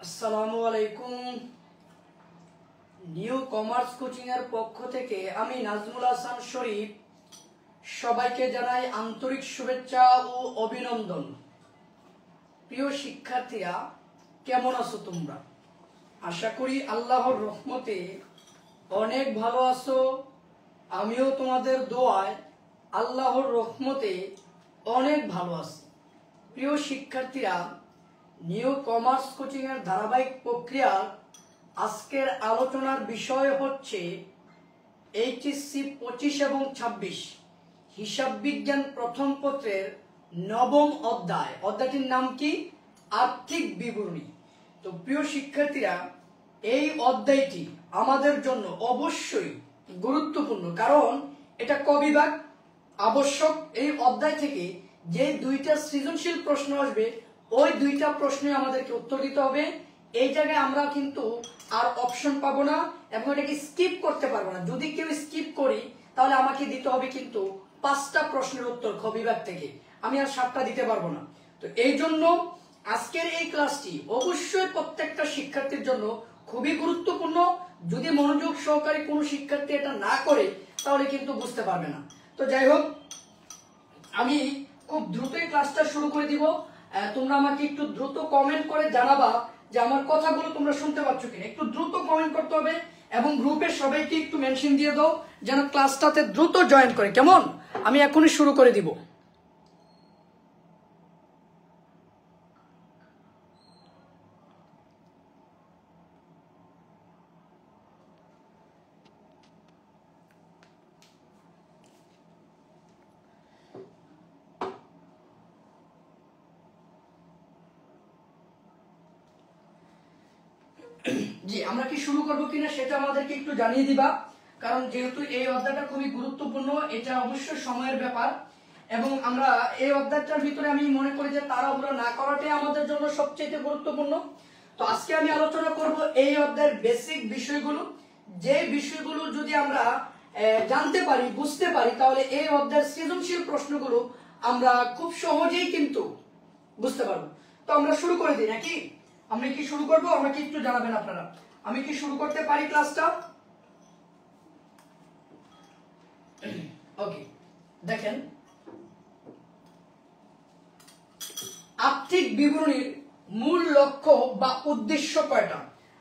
আসসালামু আলাইকুম। New commerce coaching এর পক্ষ থেকে আমি নাজমুল হাসান শরীফ সবাইকে জানাই আন্তরিক শুভেচ্ছা ও অভিনন্দন। প্রিয় শিক্ষার্থীরা, কেমন আছো তোমরা? আশা করি আল্লাহর রহমতে অনেক ভালো আছো। আমিও তোমাদের দোয়ায় আল্লাহর রহমতে অনেক ভালো আছি। প্রিয় শিক্ষার্থীরা, নিউ কমার্স কোচিং এর ধারাবাহিক প্রক্রিয়া আজকের আলোচনার বিষয় হচ্ছে এইচএসসি 25 এবং 26 হিসাব বিজ্ঞান প্রথম পত্রের নবম অধ্যায়। অধ্যায়টির নাম কি? আর্থিক বিবরণী। তো প্রিয় শিক্ষার্থীরা, এই অধ্যায়টি আমাদের জন্য অবশ্যই গুরুত্বপূর্ণ, কারণ এটা ক বিভাগ আবশ্যক। এই অধ্যায় থেকে যে দুইটা সৃজনশীল প্রশ্ন আসবে, ওই দুইটা প্রশ্নে আমাদেরকে উত্তর দিতে হবে। এই জায়গায় আমরা কিন্তু আর অপশন পাবো না এবং এটাকে স্কিপ করতে পারবো না। যদি কেউ স্কিপ করি তাহলে আমাকে দিতে হবে কিন্তু 5টা প্রশ্নের উত্তর খ বিভাগ থেকে, আমি আর 7টা দিতে পারবো না। তো এই জন্য আজকের এই ক্লাসটি অবশ্যই প্রত্যেকটা শিক্ষার্থীর জন্য খুবই গুরুত্বপূর্ণ। যদি মনোযোগ সহকারে কোনো শিক্ষার্থী এটা না করে তাহলে কিন্তু বুঝতে পারবে না। তো যাই হোক, আমি খুব দ্রুতই ক্লাসটা শুরু করে দিব। তোমরা আমাকে একটু দ্রুত কমেন্ট করে জানাবা যে আমার কথাগুলো তোমরা শুনতে পাচ্ছ কিনা। একটু দ্রুত কমেন্ট করতে হবে এবং গ্রুপে সবাইকে একটু মেনশন দিয়ে দাও যেন ক্লাসটাতে দ্রুত জয়েন করে। কেমন? আমি এখনই শুরু করে দিব। জি, আমরা কি শুরু করবো কিনা সেটা আমাদেরকে একটু জানিয়ে দিবা, কারণ যেহেতু এই অধ্যায়টা খুবই গুরুত্বপূর্ণ, এটা অবশ্যই সময়ের ব্যাপার। এবং আমরা এই অধ্যায়টার ভিতরে আমি মনে করি যে তাড়াহুড়ো না করাটাই আমাদের জন্য সবচেয়ে গুরুত্বপূর্ণ। তো আজকে আমি আলোচনা করব এই অধ্যায়ের বেসিক বিষয়গুলো। যে বিষয়গুলো যদি আমরা জানতে পারি, বুঝতে পারি, তাহলে এই অধ্যায়ের সৃজনশীল প্রশ্নগুলো আমরা খুব সহজেই কিন্তু বুঝতে পারবো। তো আমরা শুরু করে দিই নাকি? আমরা কি শুরু করবো? আমাকে একটু জানাবেন আপনারা, আমি কি শুরু করতে পারি ক্লাসটা? ওকে, দেখেন, আর্থিক বিবরণীর মূল লক্ষ্য বা উদ্দেশ্য কয়টা?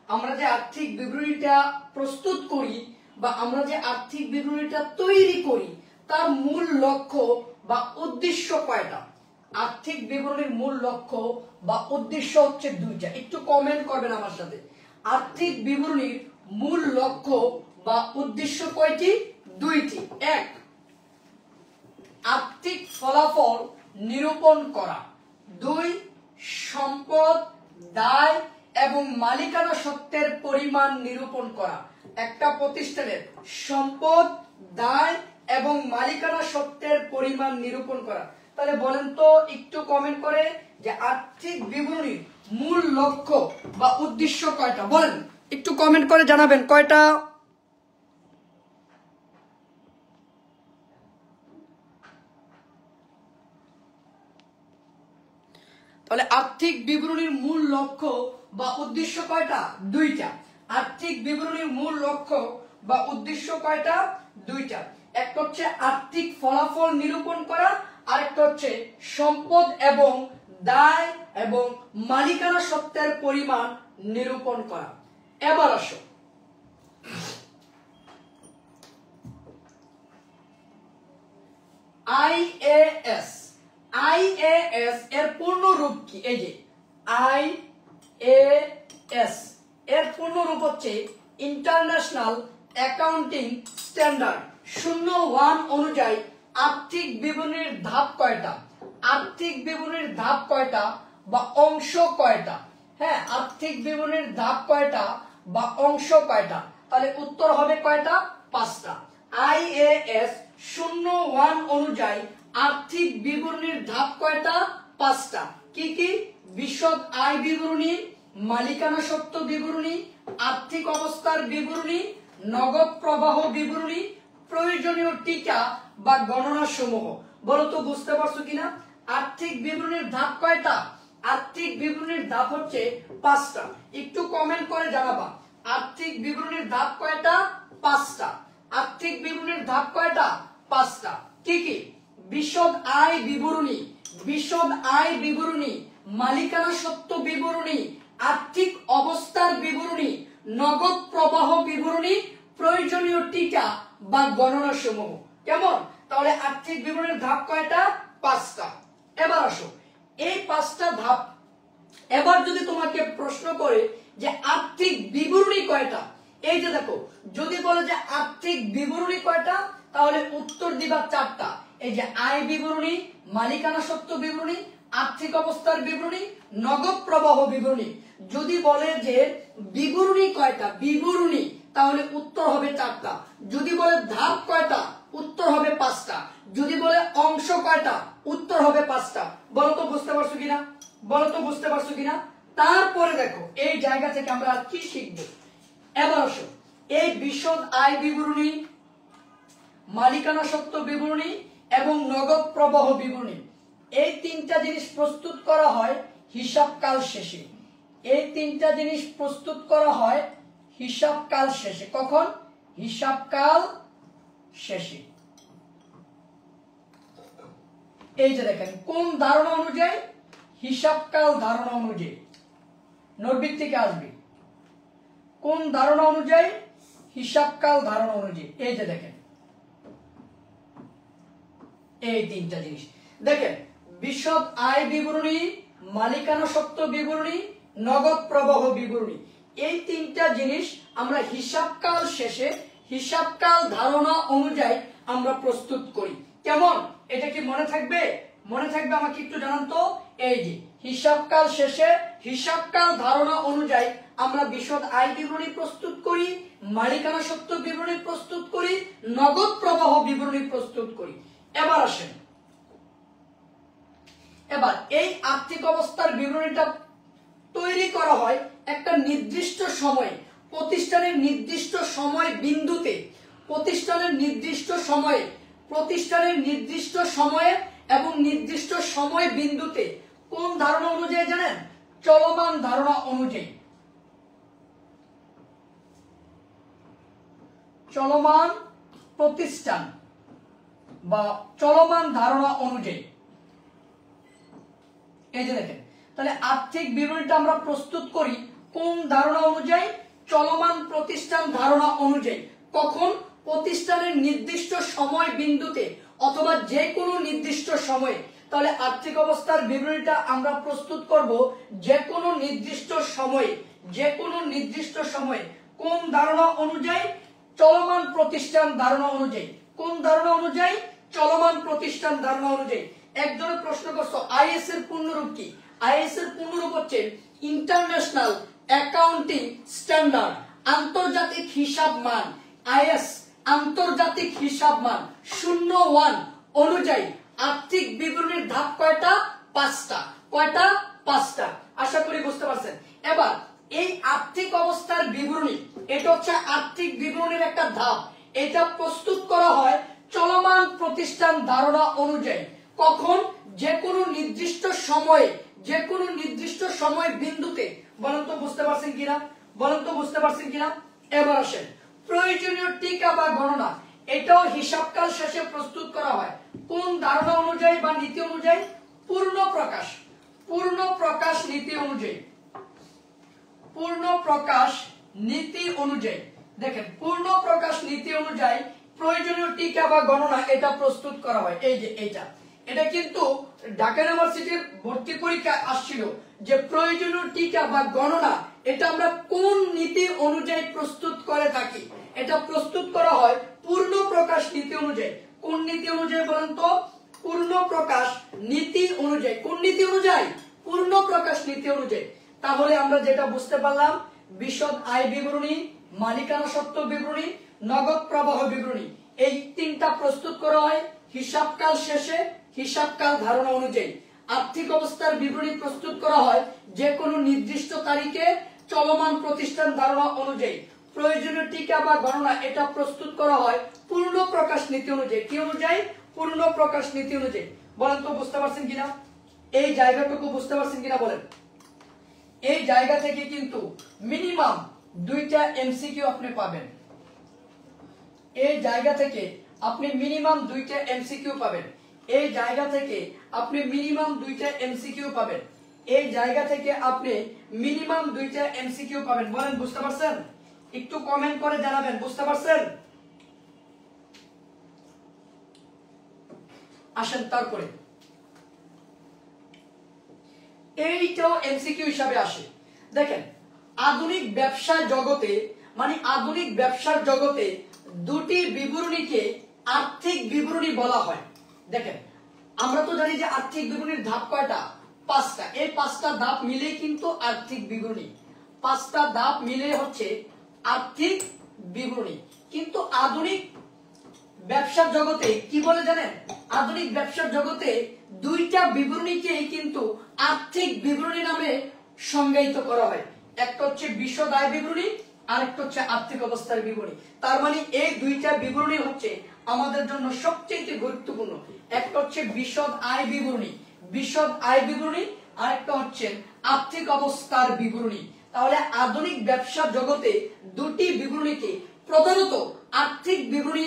আমরা যে আর্থিক বিবরণীটা প্রস্তুত করি বা আমরা যে আর্থিক বিবরণীটা তৈরি করি, তার মূল লক্ষ্য বা উদ্দেশ্য কয়টা? আর্থিক বিবরণীর মূল লক্ষ্য বা উদ্দেশ্য হচ্ছে 2টা। একটু কমেন্ট করবেন আমার সাথে। আর্থিক বিবরণীর মূল লক্ষ্য বা উদ্দেশ্য কয়টি? 2টি। 1, আর্থিক ফলাফল নিরূপণ করা। 2, সম্পদ, দায় এবং মালিকানা সত্ত্বের পরিমাণ নিরূপণ করা। একটা প্রতিষ্ঠানের সম্পদ, দায় এবং মালিকানা সত্ত্বের পরিমাণ নিরূপণ করা। তাহলে বলেন তো একটু কমেন্ট করে যে আর্থিক বিবরণীর মূল লক্ষ্য বা উদ্দেশ্য কয়টা? বলেন, একটু কমেন্ট করে জানাবেন কয়টা। তাহলে আর্থিক বিবরণীর মূল লক্ষ্য বা উদ্দেশ্য কয়টা? 2টা। আর্থিক বিবরণীর মূল লক্ষ্য বা উদ্দেশ্য কয়টা? 2টা। একটা হচ্ছে আর্থিক ফলাফল নিরূপণ করা, আর একটা হচ্ছে সম্পদ এবং দায় এবং মালিকানা সত্ত্বের পরিমাণ নিরূপণ করা। এবার আসো, আইএএস। আইএএস এর পূর্ণ রূপ কি? এই যে আইএএস এর পূর্ণ রূপ হচ্ছে ইন্টারন্যাশনাল অ্যাকাউন্টিং স্ট্যান্ডার্ড। 01 অনুযায়ী আর্থিক বিবরণীর ধাপ কয়টা? আর্থিক বিবরণীর ধাপ কয়টা বা অংশ কয়টা? হ্যাঁ, আর্থিক বিবরণীর ধাপ কয়টা বা অংশ কয়টা? তাহলে উত্তর হবে কয়টা? 5টা। আইএএস 01 অনুযায়ী আর্থিক বিবরণীর ধাপ কয়টা? 5টা। কি কি? বিশদ আয় বিবরণী, মালিকানা সত্ত্ব বিবরণী, আর্থিক অবস্থার বিবরণী, নগদ প্রবাহ বিবরণী, প্রয়োজনীয় টিকা বা গণনা সমূহ। বলো তো বুঝতে পারছো কিনা? আর্থিক বিবরণীর ধাপ কয়টা? আর্থিক বিবরণীর ধাপ হচ্ছে 5টা। একটু কমেন্ট করে জানাবা আর্থিক বিবরণীর ধাপ কয়টা? 5টা। আর্থিক বিবরণীর ধাপ কয়টা? 5টা। কি কি? বিশদ আয় বিবরণী, বিশদ আয় বিবরণী, মালিকানা সত্ত্ব বিবরণী, আর্থিক অবস্থার বিবরণী, নগদ প্রবাহ বিবরণী, প্রয়োজনীয় টিকা বা গণনা সমূহ। কেমন? তাহলে আর্থিক বিবরণীর ধাপ কয়টা? 5টা। এবার আসো এই 5টা ধাপ। এবার যদি তোমাকে প্রশ্ন করে যে আর্থিক বিবরণী কয়টা, এই যে দেখো যদি বলে যে আর্থিক বিবরণী কয়টা, তাহলে উত্তর দিবা 4টা। এই যে আয় বিবরণী, মালিকানা সত্ত্ব বিবরণী, আর্থিক অবস্থার বিবরণী, নগদ প্রবাহ বিবরণী। যদি বলে যে বিবরণী কয়টা, বিবরণী, তাহলে উত্তর হবে 4টা। যদি বলে ধাপ কয়টা, উত্তর হবে 5টা। যদি বলে অংশ কয়টা, উত্তর হবে 5টা। বলো তো বুঝতে পারছো কিনা? বলো তো বুঝতে পারছো কিনা? তারপরে দেখো এই জায়গা থেকে আমরা আর কি শিখবো। এবার আসো এই বিশদ আয় বিবরণী, মালিকানা সত্ত্ব বিবরণী এবং নগদ প্রবাহ বিবরণী, এই 3টা জিনিস প্রস্তুত করা হয় হিসাবকাল শেষে। এই 3টা জিনিস প্রস্তুত করা হয় হিসাবকাল শেষে। কখন? হিসাবকাল শেষে। এই যে দেখেন কোন ধারণা অনুযায়ী? হিসাবকাল ধারণা অনুযায়ী। নোটবুক থেকে আসবে কোন ধারণা অনুযায়ী? হিসাবকাল ধারণা অনুযায়ী। এই যে দেখেন এই 3টা জিনিস দেখেন, বিশদ আয় বিবরণী, মালিকানা সত্ত্ব বিবরণী, নগদ প্রবাহ বিবরণী, এই 3টা জিনিস আমরা হিসাবকাল শেষে হিসাবকাল ধারণা অনুযায়ী আমরা প্রস্তুত করি। কেমন? এটা কি মনে থাকবে? মনে থাকবে? আমাকে একটু জানান তো। এই যে হিসাবকাল শেষে হিসাবকাল ধারণা অনুযায়ী আমরা বিশদ আয় বিবরণী প্রস্তুত করি, মালিকানা সত্ত্ব বিবরণী প্রস্তুত করি, নগদ প্রবাহ বিবরণী প্রস্তুত করি। এবার আসেন, এবার এই আর্থিক অবস্থার বিবরণীটা তৈরি করা হয় একটা নির্দিষ্ট সময়ে, প্রতিষ্ঠানের নির্দিষ্ট সময় বিন্দুতে, প্রতিষ্ঠানের নির্দিষ্ট সময়ে, প্রতিষ্ঠানের নির্দিষ্ট সময়ে এবং নির্দিষ্ট সময় বিন্দুতে। কোন ধারণা অনুযায়ী জানেন? চলমান ধারণা অনুযায়ী। চলমান প্রতিষ্ঠান বা চলমান ধারণা অনুযায়ী। এই যে দেখেন তাহলে আর্থিক বিবরণীটা আমরা প্রস্তুত করি কোন ধারণা অনুযায়ী? চলমান প্রতিষ্ঠান ধারণা অনুযায়ী। কখন? প্রতিষ্ঠানের নির্দিষ্ট সময় বিন্দুতে অথবা যে কোনো নির্দিষ্ট সময়ে। তাহলে আর্থিক অবস্থার বিবরণীটা আমরা প্রস্তুত করব যে কোনো নির্দিষ্ট সময়ে, যে কোনো নির্দিষ্ট সময়ে। কোন ধারণা অনুযায়ী? চলমান প্রতিষ্ঠান ধারণা অনুযায়ী। কোন ধারণা অনুযায়ী? চলমান প্রতিষ্ঠান ধারণা অনুযায়ী। একজনের প্রশ্ন করছো আইএস এর পূর্ণরূপ কি? আইএস এর পূর্ণরূপ হচ্ছে ইন্টারন্যাশনাল অ্যাকাউন্টিং স্ট্যান্ডার্ড, আন্তর্জাতিক হিসাব মান। আইএস আন্তর্জাতিক হিসাব মান 01 অনুযায়ী আর্থিক বিবরণীর ধাপ কয়টা? 5টা। কয়টা? 5টা। আশা করি বুঝতে পারছেন। এবার এই আর্থিক অবস্থার বিবরণী, এটা হচ্ছে আর্থিক বিবরণীর একটা ধাপ। এটা প্রস্তুত করা হয় চলমান প্রতিষ্ঠান ধারণা অনুযায়ী। কখন? যে কোনো নির্দিষ্ট সময়ে, যে কোনো নির্দিষ্ট সময় বিন্দুতে। বলেন তো বুঝতে পারছেন কিনা? বলেন তো বুঝতে পারছেন কিনা? এবার আসেন প্রয়োজনীয় টিকা বা গণনা, এটাও হিসাবকাল শেষে প্রস্তুত করা হয় কোন ধারণা অনুযায়ী বা নীতি অনুযায়ী? পূর্ণ প্রকাশ, পূর্ণ প্রকাশ নীতি অনুযায়ী। পূর্ণ প্রকাশ নীতি অনুযায়ী। দেখেন পূর্ণ প্রকাশ নীতি অনুযায়ী প্রয়োজনীয় টিকা বা গণনা এটা প্রস্তুত করা হয়। এই যে এটা কিন্তু ঢাকা ইউনিভার্সিটির ভর্তি পরীক্ষায় আসছিল যে প্রয়োজনীয় টিকা বা গণনা এটা আমরা কোন নীতি অনুযায়ী প্রস্তুত করে থাকি। এটা প্রস্তুত করা হয় পূর্ণ প্রকাশ নীতি অনুযায়ী। কোন নীতি অনুযায়ী বলেন তো? পূর্ণ প্রকাশ নীতি অনুযায়ী। কোন নীতি অনুযায়ী? পূর্ণ প্রকাশ নীতি অনুযায়ী। তাহলে আমরা যেটা বুঝতে পারলাম, বিশদ আয় বিবরণী, মালিকানা সত্ত্ব বিবরণী, নগদ প্রবাহ বিবরণী, এই 3টা প্রস্তুত করা হয় হিসাবকাল শেষে হিসাবকাল ধারণা অনুযায়ী। আর্থিক অবস্থার বিবরণী প্রস্তুত করা হয় যে কোনো নির্দিষ্ট তারিখে চলমান প্রতিষ্ঠান ধারণা অনুযায়ী। প্রয়োজনীয় টিকা বা গণনা এটা প্রস্তুত করা হয় পূর্ণ প্রকাশ নীতি অনুযায়ী। কি অনুযায়ী? পূর্ণ প্রকাশ নীতি অনুযায়ী। বলেন তো বুঝতে পারছেন কিনা? এই জায়গাটুকু বুঝতে পারছেন কিনা বলেন। এই জায়গা থেকে কিন্তু মিনিমাম 2টা এমসিকিউ আপনি পাবেন। এই জায়গা থেকে আপনি মিনিমাম 2টা এমসিকিউ পাবেন। এই জায়গা থেকে আপনি মিনিমাম 2টা এমসিকিউ পাবেন। এই জায়গা থেকে আপনি মিনিমাম 2টা এমসিকিউ পাবেন। বলেন বুঝতে পারছেন? একটু কমেন্ট করে জানাবেন বুঝতে পারছেন। আসেন তারপরে এইটাও এমসিকিউ হিসাবে আসে। দেখেন আধুনিক ব্যবসা জগতে মানে আধুনিক ব্যবসার জগতে দুটি বিবরণীকে আর্থিক বিবরণী বলা হয়। দেখেন আমরা তো জানি যে আর্থিক বিবরণীর ধাপ কয়টা? 5টা। এই 5টা ধাপ মিলে কিন্তু আর্থিক বিবরণী। 5টা ধাপ মিলে হচ্ছে আর্থিক বিবরণী। কিন্তু আধুনিক ব্যবসার জগতে কি বলে জানেন? আধুনিক ব্যবসার জগতে 2টা বিবরণীকেই কিন্তু আর্থিক বিবরণী নামে সংজ্ঞায়িত করা হয়। একটা হচ্ছে বিশদ আয় বিবরণী আর একটা হচ্ছে আর্থিক অবস্থার বিবরণী। তার মানে এই 2টা বিবরণী হচ্ছে আমাদের জন্য সবচেয়ে গুরুত্বপূর্ণ। একটা হচ্ছে বিশদ আয় বিবরণী, বিশদ আয় বিবরণী, আর একটা হচ্ছে আর্থিক অবস্থার বিবরণী। তাহলে আধুনিক ব্যবসা জগতে দুটি বিবরণীকে প্রধানত আর্থিক বিবরণী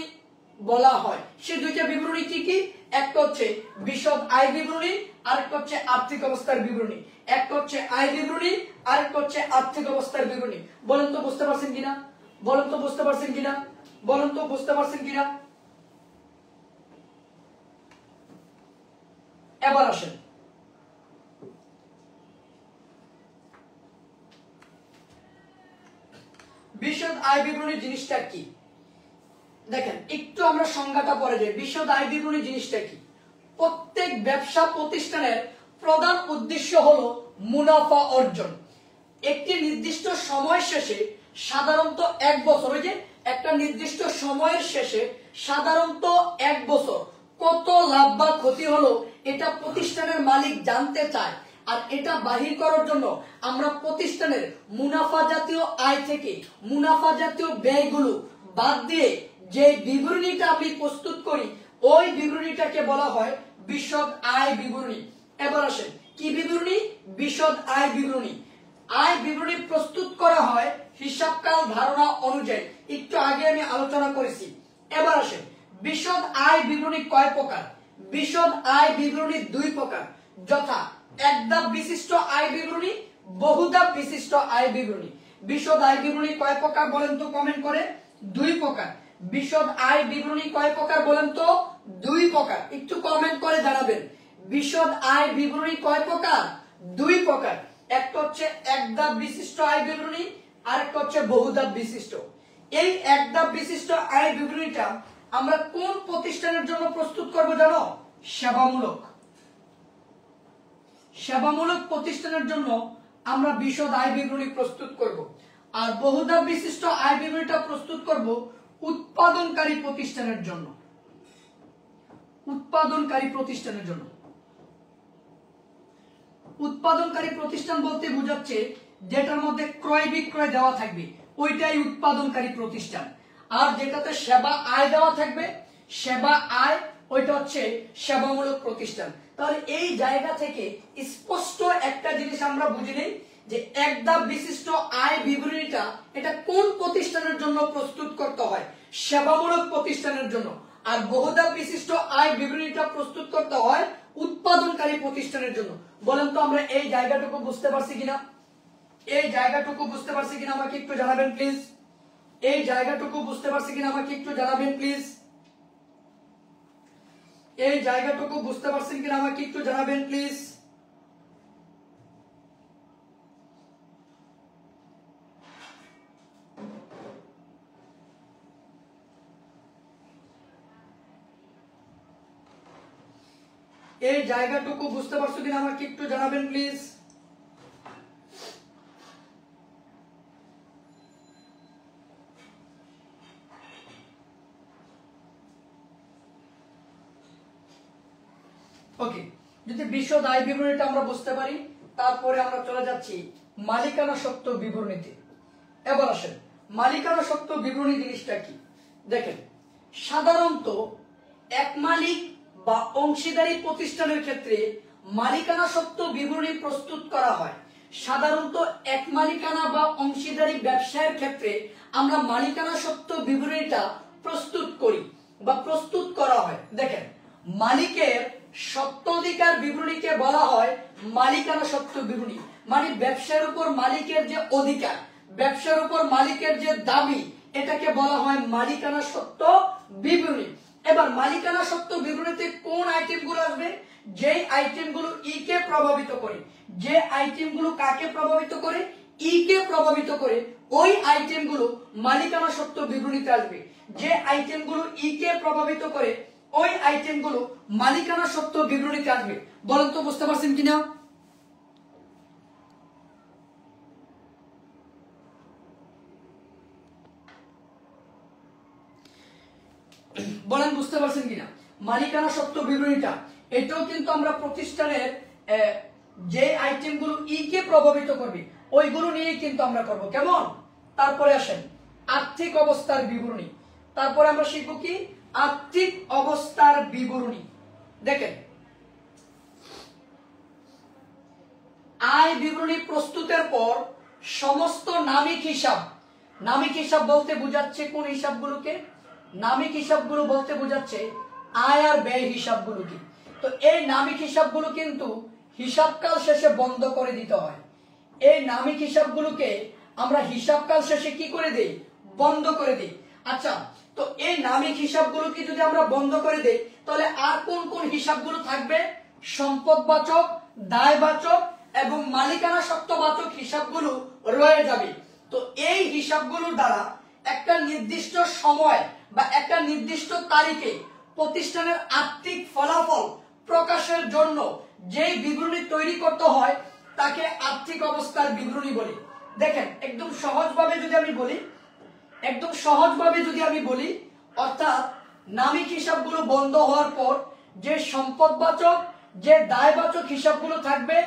বলা হয়। সে 2টা বিবরণী কি কি? একটা হচ্ছে বিশদ আয় বিবরণী আর একটা হচ্ছে আর্থিক অবস্থার বিবরণী। একটা হচ্ছে আয় বিবরণী আর একটা হচ্ছে আর্থিক অবস্থার বিবরণী। বলেন তো বুঝতে পারছেন কিনা? বলেন তো বুঝতে পারছেন কিনা? বলেন তো বুঝতে পারছেন কিনা? এবার আসেন বিশদ আয় বিবরণী জিনিসটা কি। দেখেন একটু আমরা সংজ্ঞাটা পড়ে যাই। বিশদ আয় বিবরণী জিনিসটা কি? প্রত্যেক ব্যবসা প্রতিষ্ঠানের প্রধান উদ্দেশ্য হলো মুনাফা অর্জন। একটি নির্দিষ্ট সময় শেষে সাধারণত 1 বছর, ওই যে একটা নির্দিষ্ট সময়ের শেষে সাধারণত 1 বছর কত লাভ বা ক্ষতি হলো এটা প্রতিষ্ঠানের মালিক জানতে চায়। আর এটা বাহির করার জন্য আমরা প্রতিষ্ঠানের মুনাফা জাতীয় আয় থেকে মুনাফা জাতীয় ব্যয়গুলো বাদ দিয়ে যে বিবরণীটা আমি প্রস্তুত করি ওই বিবরণীটাকে বলা হয় বিশদ আয় বিবরণী। এবার আসেন কি বিবরণী? বিশদ আয় বিবরণী। আয় বিবরণী প্রস্তুত করা হয় হিসাবকাল ধারণা অনুযায়ী। একটু আগে আমি আলোচনা করেছি। এবার আসেন বিশদ আয় বিবরণী কয় প্রকার? বিশদ আয় বিবরণী 2 প্রকার, যথা একধাপ বিশিষ্ট আয় বিবরণী, বহুধাপ বিশিষ্ট আয় বিবরণী। বিশদ আয় বিবরণী কয় প্রকার বলেন তো কমেন্ট করে? 2 প্রকার। বিশদ আয় বিবরণী কয় প্রকার বলেন তো? 2 প্রকার। একটু কমেন্ট করে জানাবেন বিশদ আয় বিবরণী কয় প্রকার? 2 প্রকার। একটা হচ্ছে একধাপ বিশিষ্ট আয় বিবরণী আর একটা হচ্ছে বহুধাপ বিশিষ্ট। এই একধাপ বিশিষ্ট আয় বিবরণীটা আমরা কোন প্রতিষ্ঠানের জন্য প্রস্তুত করব জানো? সেবামূলক। সেবামূলক প্রতিষ্ঠানের জন্য আমরা বিশদ আয় বিবরণী প্রস্তুত করব। আর বহুধাপ বিশিষ্ট আয় বিবরণীটা প্রস্তুত করব উৎপাদনকারী প্রতিষ্ঠানের জন্য। উৎপাদনকারী প্রতিষ্ঠানের জন্য। উৎপাদনকারী প্রতিষ্ঠান বলতে বোঝাচ্ছে যেটার মধ্যে ক্রয় বিক্রয় দেওয়া থাকবে ওইটাই উৎপাদনকারী প্রতিষ্ঠান। আর যেটাতে সেবা আয় দেওয়া থাকবে, সেবা আয়, ওইটা হচ্ছে সেবামূলক প্রতিষ্ঠান। তাহলে এই জায়গা থেকে স্পষ্ট একটা জিনিস আমরা বুঝে নেই যে একধাপ বিশিষ্ট আয় বিবরণীটা এটা কোন প্রতিষ্ঠানের জন্য প্রস্তুত করতে হয়? সেবামূলক প্রতিষ্ঠানের জন্য। আর বহুধাপ বিশিষ্ট আয় বিবরণীটা প্রস্তুত করতে হয় উৎপাদনকারী প্রতিষ্ঠানের জন্য। বলেন তো আমরা এই জায়গাটুকু বুঝতে পারছি কিনা? এই জায়গাটুকু বুঝতে পারছি কিনা আমাকে একটু জানাবেন প্লিজ। এই জায়গাটুকু বুঝতে পারছি কিনা আমাকে একটু জানাবেন প্লিজ। এই জায়গাটুকু বুঝতে পারছেন কিনা আমাকে একটু জানাবেন প্লিজ। এই জায়গাটুকু বুঝতে পারছো কিনা আমাকে একটু জানাবেন প্লিজ। ওকে, যদি বিশদ আয় বিবরণীটা আমরা বুঝতে পারি তারপরে আমরা চলে যাচ্ছি মালিকানা সত্ত্ব বিবরণীতে। এবার আসেন মালিকানা সত্ত্ব বিবরণী জিনিসটা কি। দেখেন সাধারণত এক মালিক বা অংশীদারি প্রতিষ্ঠানের ক্ষেত্রে মালিকানা সত্ত্ব বিবরণী প্রস্তুত করা হয়। সাধারণত এক মালিকানা বা অংশীদারি ব্যবসায়ের ক্ষেত্রে আমরা মালিকানা সত্ত্ব বিবরণীটা প্রস্তুত করি বা প্রস্তুত করা হয়। দেখেন, মালিকের সত্ত্বাধিকার বিবরণীকে বলা হয় মালিকানা সত্ত্ব বিবরণী। মানে ব্যবসার উপর মালিকের যে অধিকার, ব্যবসার উপর মালিকের যে দাবি, এটাকে বলা হয় মালিকানা সত্ত্ব বিবরণী। এবার মালিকানা সত্ত্ব বিবরণীতে কোন আইটেমগুলো আসবে? যে আইটেমগুলো ই কে প্রভাবিত করে, যে আইটেমগুলো কাকে প্রভাবিত করে? ই কে প্রভাবিত করে, ওই আইটেমগুলো মালিকানা সত্ত্ব বিবরণীতে আসবে। যে আইটেমগুলো ই কে প্রভাবিত করে, ওই আইটেমগুলো মালিকানা সত্ত্ব বিবরণীতে আসবে। বলেন তো বুঝতে পারছেন কিনা? বলেন বুঝতে পারছেন কিনা? মালিকানা সত্ত্ব বিবরণীটা এটাও কিন্তু আমরা প্রতিষ্ঠানের যে আইটেমগুলো ই কে প্রভাবিত করবে ওইগুলো নিয়ে কিন্তু আমরা করব। কেমন? তারপরে আসেন আর্থিক অবস্থার বিবরণী। তারপরে আমরা শিখব কি? আর্থিক অবস্থার বিবরণী। দেখেন, আয় বিবরণী প্রস্তুতের পর সমস্ত নামিক হিসাব, নামিক হিসাব বলতে বোঝাচ্ছে কোন হিসাবগুলোকে? নামিক হিসাবগুলো বলতে বোঝাচ্ছে আয় আর ব্যয় হিসাবগুলোকে। তো এই নামিক হিসাবগুলো কিন্তু হিসাবকাল শেষে বন্ধ করে দিতে হয়। এই নামিক হিসাবগুলোকে আমরা হিসাবকাল শেষে কি করে দেই? বন্ধ করে দিই। আচ্ছা, তো এই নামিক হিসাবগুলোকে যদি আমরা বন্ধ করে দেই, তাহলে আর কোন কোন হিসাবগুলো থাকবে? সম্পদবাচক, দায়বাচক এবং মালিকানা সত্ত্ববাচক হিসাবগুলো রয়ে যাবে। তো এই হিসাবগুলোর দ্বারা একটা নির্দিষ্ট সময় বা একটা নির্দিষ্ট তারিখে প্রতিষ্ঠানের আর্থিক ফলাফল প্রকাশের জন্য যে বিবরণী তৈরি করতে হয় তাকে আর্থিক অবস্থার বিবরণী বলি। দেখেন, একদম সহজভাবে যদি আমি বলি, অর্থাৎ নামিক হিসাবগুলো বন্ধ হওয়ার পর যে সম্পদবাচক, যে দায়বাচক হিসাবগুলো থাকবে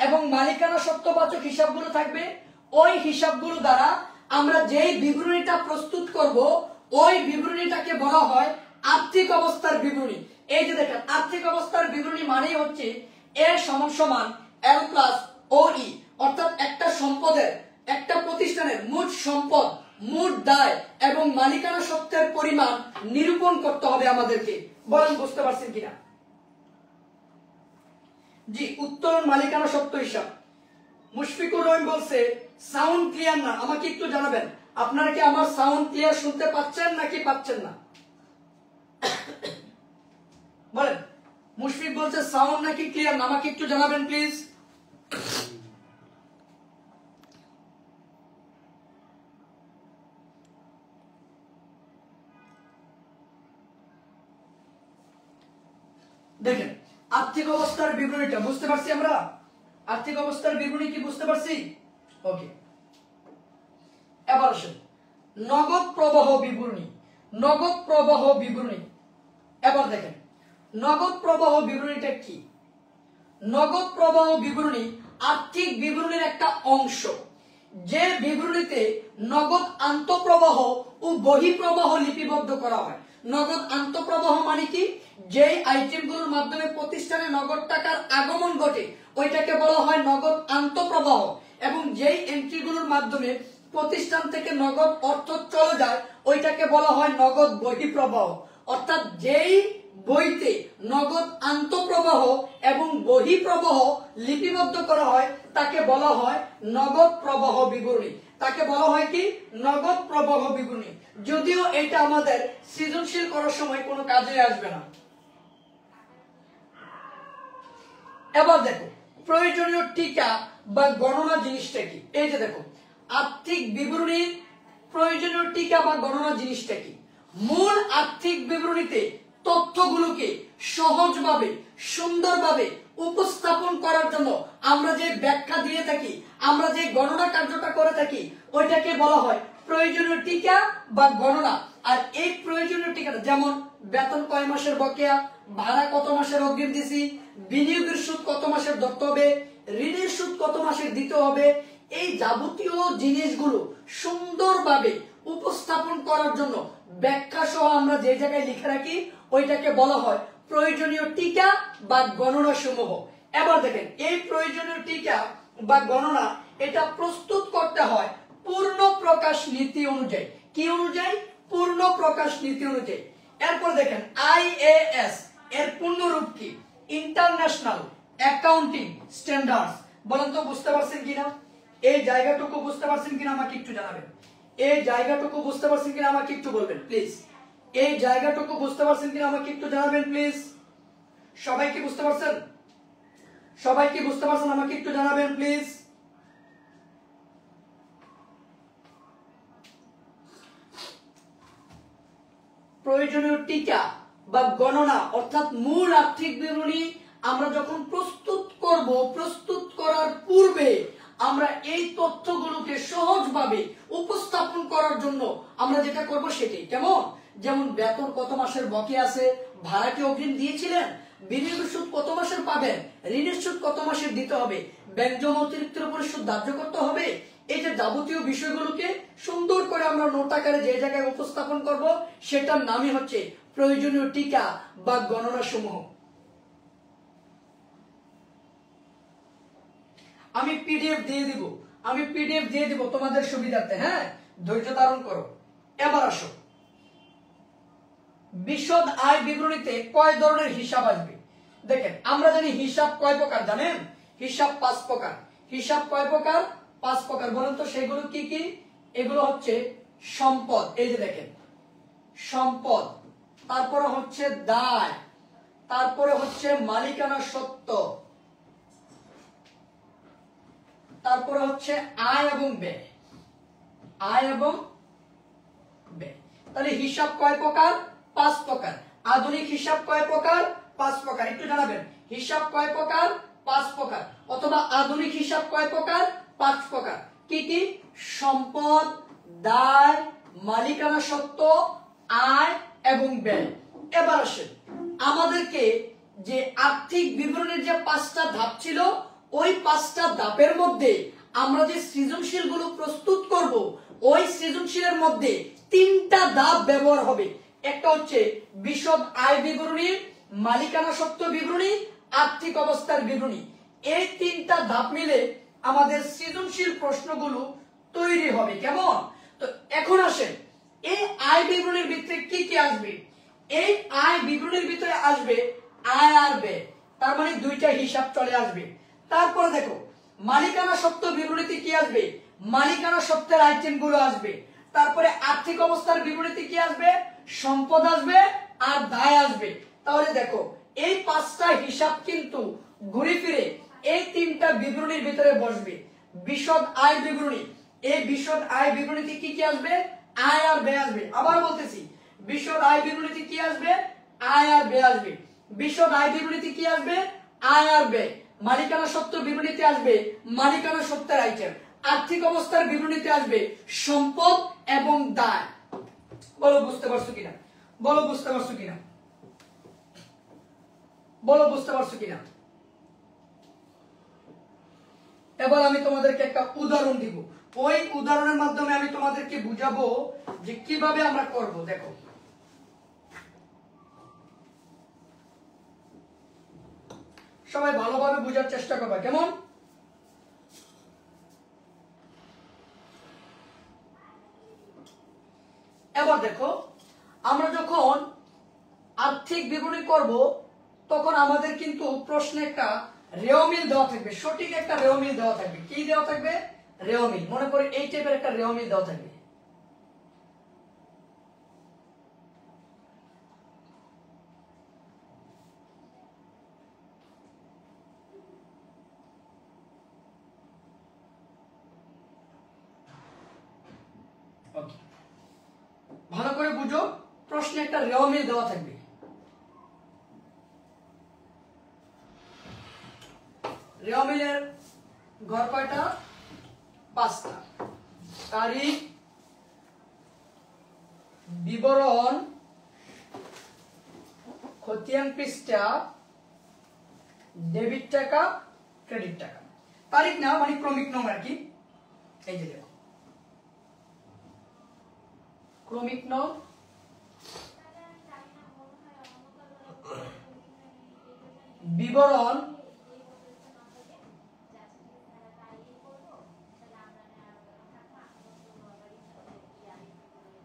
এবং মালিকানা সত্ত্ববাচক হিসাবগুলো থাকবে, ওই হিসাবগুলো দ্বারা আমরা যেই বিবরণীটা প্রস্তুত করব ওই বিবরণীটাকে বলা হয় আর্থিক অবস্থার বিবরণী। এই যে দেখেন, আর্থিক অবস্থার বিবরণী মানেই হচ্ছে এ সমান সমান এল প্লাস ও ই, অর্থাৎ একটা সম্পদের, একটা প্রতিষ্ঠানের মোট সম্পদ, মোট দায় এবং মালিকানা সত্ত্বের পরিমাণ নিরূপণ করতে হবে আমাদেরকে। বলেন বুঝতে পারছেন কিনা? জি, উত্তরণ মালিকানা সত্ত্ব হিসাব। মুশফিকুর রহিম বলছে সাউন্ড ক্লিয়ার না, আমাকে একটু জানাবেন আপনারা কি আমার সাউন্ড ক্লিয়ার শুনতে পাচ্ছেন নাকি পাচ্ছেন না? বলেন, মুশফিক বলছে সাউন্ড নাকি ক্লিয়ার না, আমাকে একটু জানাবেন প্লিজ। দেখেন, আর্থিক অবস্থার বিবরণীটা বুঝতে পারছি আমরা? আর্থিক অবস্থার বিবরণী কি বুঝতে পারছি? ওকে, এবার আসুন নগদ প্রবাহ বিবরণী। নগদ প্রবাহ বিবরণী, এবার দেখেন নগদ প্রবাহ বিবরণীটা কি? নগদ প্রবাহ বিবরণী আর্থিক বিবরণীর একটা অংশ, যে বিবরণীতে নগদ আন্তঃপ্রবাহ ও বহিঃপ্রবাহ লিপিবদ্ধ করা হয়। নগদ আন্তঃপ্রবাহ মানে কি? যে আইটেমগুলোর মাধ্যমে প্রতিষ্ঠানে নগদ টাকার আগমন ঘটে ওইটাকে বলা হয় নগদ আন্তঃপ্রবাহ, এবং যেই এন্ট্রিগুলোর মাধ্যমে প্রতিষ্ঠান থেকে নগদ অর্থ চলে যায় ওইটাকে বলা হয় নগদ বহিঃপ্রবাহ। অর্থাৎ যেই বইতে নগদ আন্তঃপ্রবাহ এবং বহিঃপ্রবাহ লিপিবদ্ধ করা হয় তাকে বলা হয় নগদ প্রবাহ বিবরণী। তাকে বলা হয় কি? নগদ প্রবাহ বিবরণী। যদিও এটা আমাদের সৃজনশীল করার সময় কোনো কাজে আসবে না। এবার দেখো প্রয়োজনীয় টিকা বা গণনা জিনিসটা কি? এই যে দেখো, আর্থিক বিবরণীর প্রয়োজনীয় টিকা বা গণনা জিনিসটা কি? মূল আর্থিক বিবরণীতে তথ্যগুলোকে সহজভাবে, সুন্দরভাবে উপস্থাপন করার জন্য আমরা যে ব্যাখ্যা দিয়ে থাকি, আমরা যে গণনা কার্যটা করে থাকি ওইটাকে বলা হয় প্রয়োজনীয় টিকা বা গণনা। আর এই প্রয়োজনীয় টিকাটা যেমন বেতন কয় মাসের বকেয়া, ভাড়া কত মাসের অগ্রিম দিছি, বিনিয়োগের সুদ কত মাসের ধরতে হবে, ঋণের সুদ কত মাসের দিতে হবে, এই যাবতীয় জিনিসগুলো সুন্দরভাবে উপস্থাপন করার জন্য ব্যাখ্যা সহ আমরা যে জায়গায় লিখে রাখি ওইটাকে বলা হয় প্রয়োজনীয় টিকা বা গণনা সমূহ। এবার দেখেন এই প্রয়োজনীয় টিকা বা গণনা এটা প্রস্তুত করতে হয় পূর্ণ প্রকাশ নীতি অনুযায়ী। কি অনুযায়ী? পূর্ণ প্রকাশ নীতি অনুযায়ী। এরপর দেখেন IAS এর পূর্ণরূপ কি? International accounting standards. বলেন তো বুঝতে পারছেন কিনা? এই জায়গাটুকু বুঝতে পারছেন কিনা আমাকে একটু জানাবেন। এই জায়গাটুকু বুঝতে পারছেন কিনা আমাকে একটু বলবেন প্লিজ। এই জায়গাটুকু বুঝতে পারছেন কিনা আমাকে একটু জানাবেন প্লিজ। সবাই কি বুঝতে পারছেন? সবাই কি বুঝতে পারছেন আমাকে একটু জানাবেন প্লিজ। প্রয়োজনীয় টিকা বা গণনা অর্থাৎ মূল আর্থিক বিবরণী আমরা যখন প্রস্তুত করব, প্রস্তুত করার পূর্বে আমরা এই তথ্যগুলোকে সহজভাবে উপস্থাপন করার জন্য আমরা যেটা করব সেটাই কেমন, যেমন বেতন কত মাসের বাকি আছে, ভাড়া কি অগ্রিম দিয়েছিলেন, বিনিয়োগের সুদ কত মাসের পাবেন, ঋণের সুদ কত মাসের দিতে হবে, ব্যাংক জমা অতিরিক্তের উপরে সুদ ধার্য করতে হবে। এই যে যাবতীয় বিষয়গুলোকে সুন্দর করে আমরা নোট আকারে যে জায়গায় উপস্থাপন করব সেটার নামই হচ্ছে প্রয়োজনীয় টিকা বা গণনা সমূহ। আমি পিডিএফ দিয়ে দিব তোমাদের সুবিধার্থে। হ্যাঁ, ধৈর্য ধারণ করো। এবার আসো, বিশদ আয় বিবরণীতে কয় ধরনের হিসাব আসবে? দেখেন আমরা জানি হিসাব কয় প্রকার জানেন? হিসাব 5 প্রকার। হিসাব কয় প্রকার? 5 প্রকার। বলেন তো সেগুলো কি কি? এগুলো হচ্ছে সম্পদ, এই যে দেখেন সম্পদ, তারপরে হচ্ছে দায়, তারপরে হচ্ছে মালিকানা সত্ত্ব, তারপরে হচ্ছে আয় এবং ব্যয়। আয় এবং ব্যয়। তাহলে হিসাব কয় প্রকার? 5 প্রকার। আধুনিক হিসাব কয় প্রকার? 5 প্রকার। একটু জানাবেন হিসাব কয় প্রকার? 5 প্রকার। অথবা আধুনিক হিসাব কয় প্রকার? 5 প্রকার। কি কি? সম্পদ, দায়, মালিকানা সত্ত্ব, আয় এবং ব্যয়। এবার আসেন আমাদেরকে যে আর্থিক বিবরণের যে 5টা ধাপ ছিল ওই 5টা ধাপের মধ্যে আমরা যে সৃজনশীল গুলো প্রস্তুত করব ওই সৃজনশীলের মধ্যে 3টা ধাপ ব্যবহার হবে। একটা হচ্ছে বিশদ আয় বিবরণী, মালিকানা সত্ত্ব বিবরণী, আর্থিক অবস্থার বিবরণী। এই 3টা ধাপ মিলে আমাদের সৃজনশীল প্রশ্নগুলো তৈরি হবে। কেমন? তো এখন আসেন এই আয় বিবরণীর ভিতরে কি কি আসবে? এই আয় বিবরণীর ভিতরে আসবে আয় আর ব্যয়, তার মানে 2টা হিসাব চলে আসবে। তারপরে দেখো মালিকানা সত্ত্ব বিবরণীতে কি আসবে? মালিকানা সত্ত্বের আইটেম গুলো আসবে। তারপরে আর্থিক অবস্থার বিবরণীতে কি আসবে? সম্পদ আসবে আর দায় আসবে। তাহলে দেখো এই 5টা হিসাব কিন্তু ঘুরে ফিরে এই 3টা বিবরণীর ভিতরে বসবে। বিশদ আয় বিবরণী, এই বিশদ আয় বিবরণীতে কি কি আসবে? আয় আর ব্যয় আসবে। আবার বলতেছি বিশদ আয় বিবরণীতে কি আসবে? আয় আর ব্যয় আসবে। বিশদ আয় বিবরণীতে কি আসবে? আয় আর ব্যয়। মালিকানা সত্ত্ব বিবরণীতে আসবে মালিকানা সত্ত্বের আইটেম। আর্থিক অবস্থার বিবরণীতে আসবে সম্পদ এবং দায়। বলো বুঝতে পারছো কিনা? বলো বুঝতে পারছো কিনা? বলো বুঝতে পারছো কিনা? এবার আমি তোমাদেরকে একটা উদাহরণ দিব। ওই উদাহরণের মাধ্যমে আমি তোমাদেরকে বুঝাবো যে কিভাবে আমরা করব। দেখো সবাই ভালোভাবে বোঝার চেষ্টা করবা। কেমন? এবার দেখো আমরা যখন আর্থিক বিবরণী করব তখন আমাদের কিন্তু প্রশ্নে একটা রেওমিল দেওয়া থাকবে, সঠিক একটা রেওমিল দেওয়া থাকবে। কি দেওয়া থাকবে? রেওমিল। মনে করে এই টাইপের একটা রেওমিল দেওয়া থাকবে। ভালো করে বুঝো, প্রশ্নে একটা রেওমিল দেওয়া থাকবে। রেওমিলের ঘর কয়টা? 5টা। তারিখ, বিবরণ, খতিয়ান পৃষ্ঠা, ডেবিট টাকা, ক্রেডিট টাকা। তারিখ না মানে ক্রমিক নং আর কি। এই যে দেখো ক্রমিক নং, বিবরণ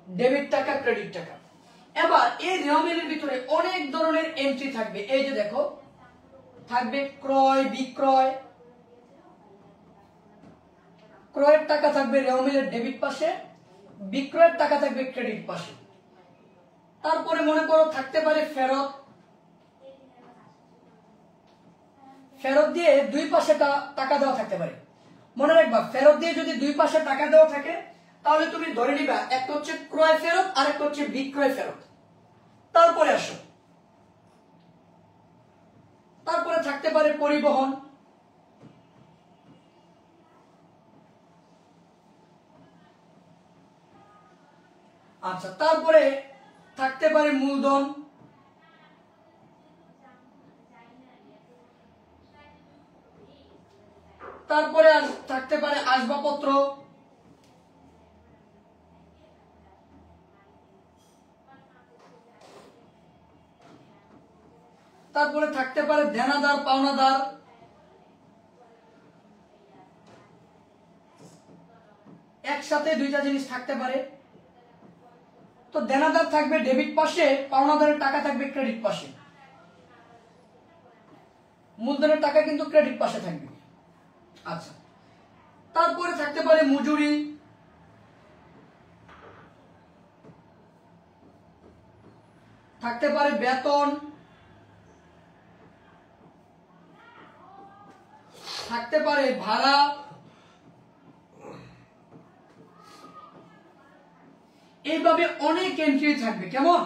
ডেবিট টাকা ক্রেডিট টাকা। এবার এই রেওমিলের ভিতরে অনেক ধরনের এন্ট্রি থাকবে। এই যে দেখো থাকবে ক্রয় বিক্রয়, ক্রয়ের টাকা থাকবে রেওমিলের ডেবিট পাশে, বিক্রয়ের টাকা থাকবে ক্রেডিট পাশে। তারপরে মনে করো থাকতে পারে ফেরত, ফেরত দিয়ে দুই পাশে টাকা দেওয়া থাকতে পারে। মনে রাখবা ফেরত দিয়ে যদি দুই পাশে টাকা দেওয়া থাকে তাহলে তুমি ধরে নিবা একটা হচ্ছে ক্রয় ফেরত আর একটা হচ্ছে বিক্রয় ফেরত। তারপরে আসো, তারপরে থাকতে পারে পরিবহন, আচ্ছা তারপরে থাকতে পারে মূলধন, তারপরে থাকতে পারে আসবাবপত্র, তারপরে থাকতে পারে দেনাদার পাওনাদার, একসাথে দুইটা জিনিস থাকতে পারে। তো দেনাদার থাকবে ডেবিট পাশে, পাওনাদারের টাকা থাকবে ক্রেডিট পাশে, মূলধনের টাকা কিন্তু ক্রেডিট পাশে থাকবে। আচ্ছা তারপরে থাকতে পারে মজুরি, থাকতে পারে বেতন, থাকতে পারে ভাড়া, এইভাবে অনেক এন্ট্রি থাকবে। কেমন?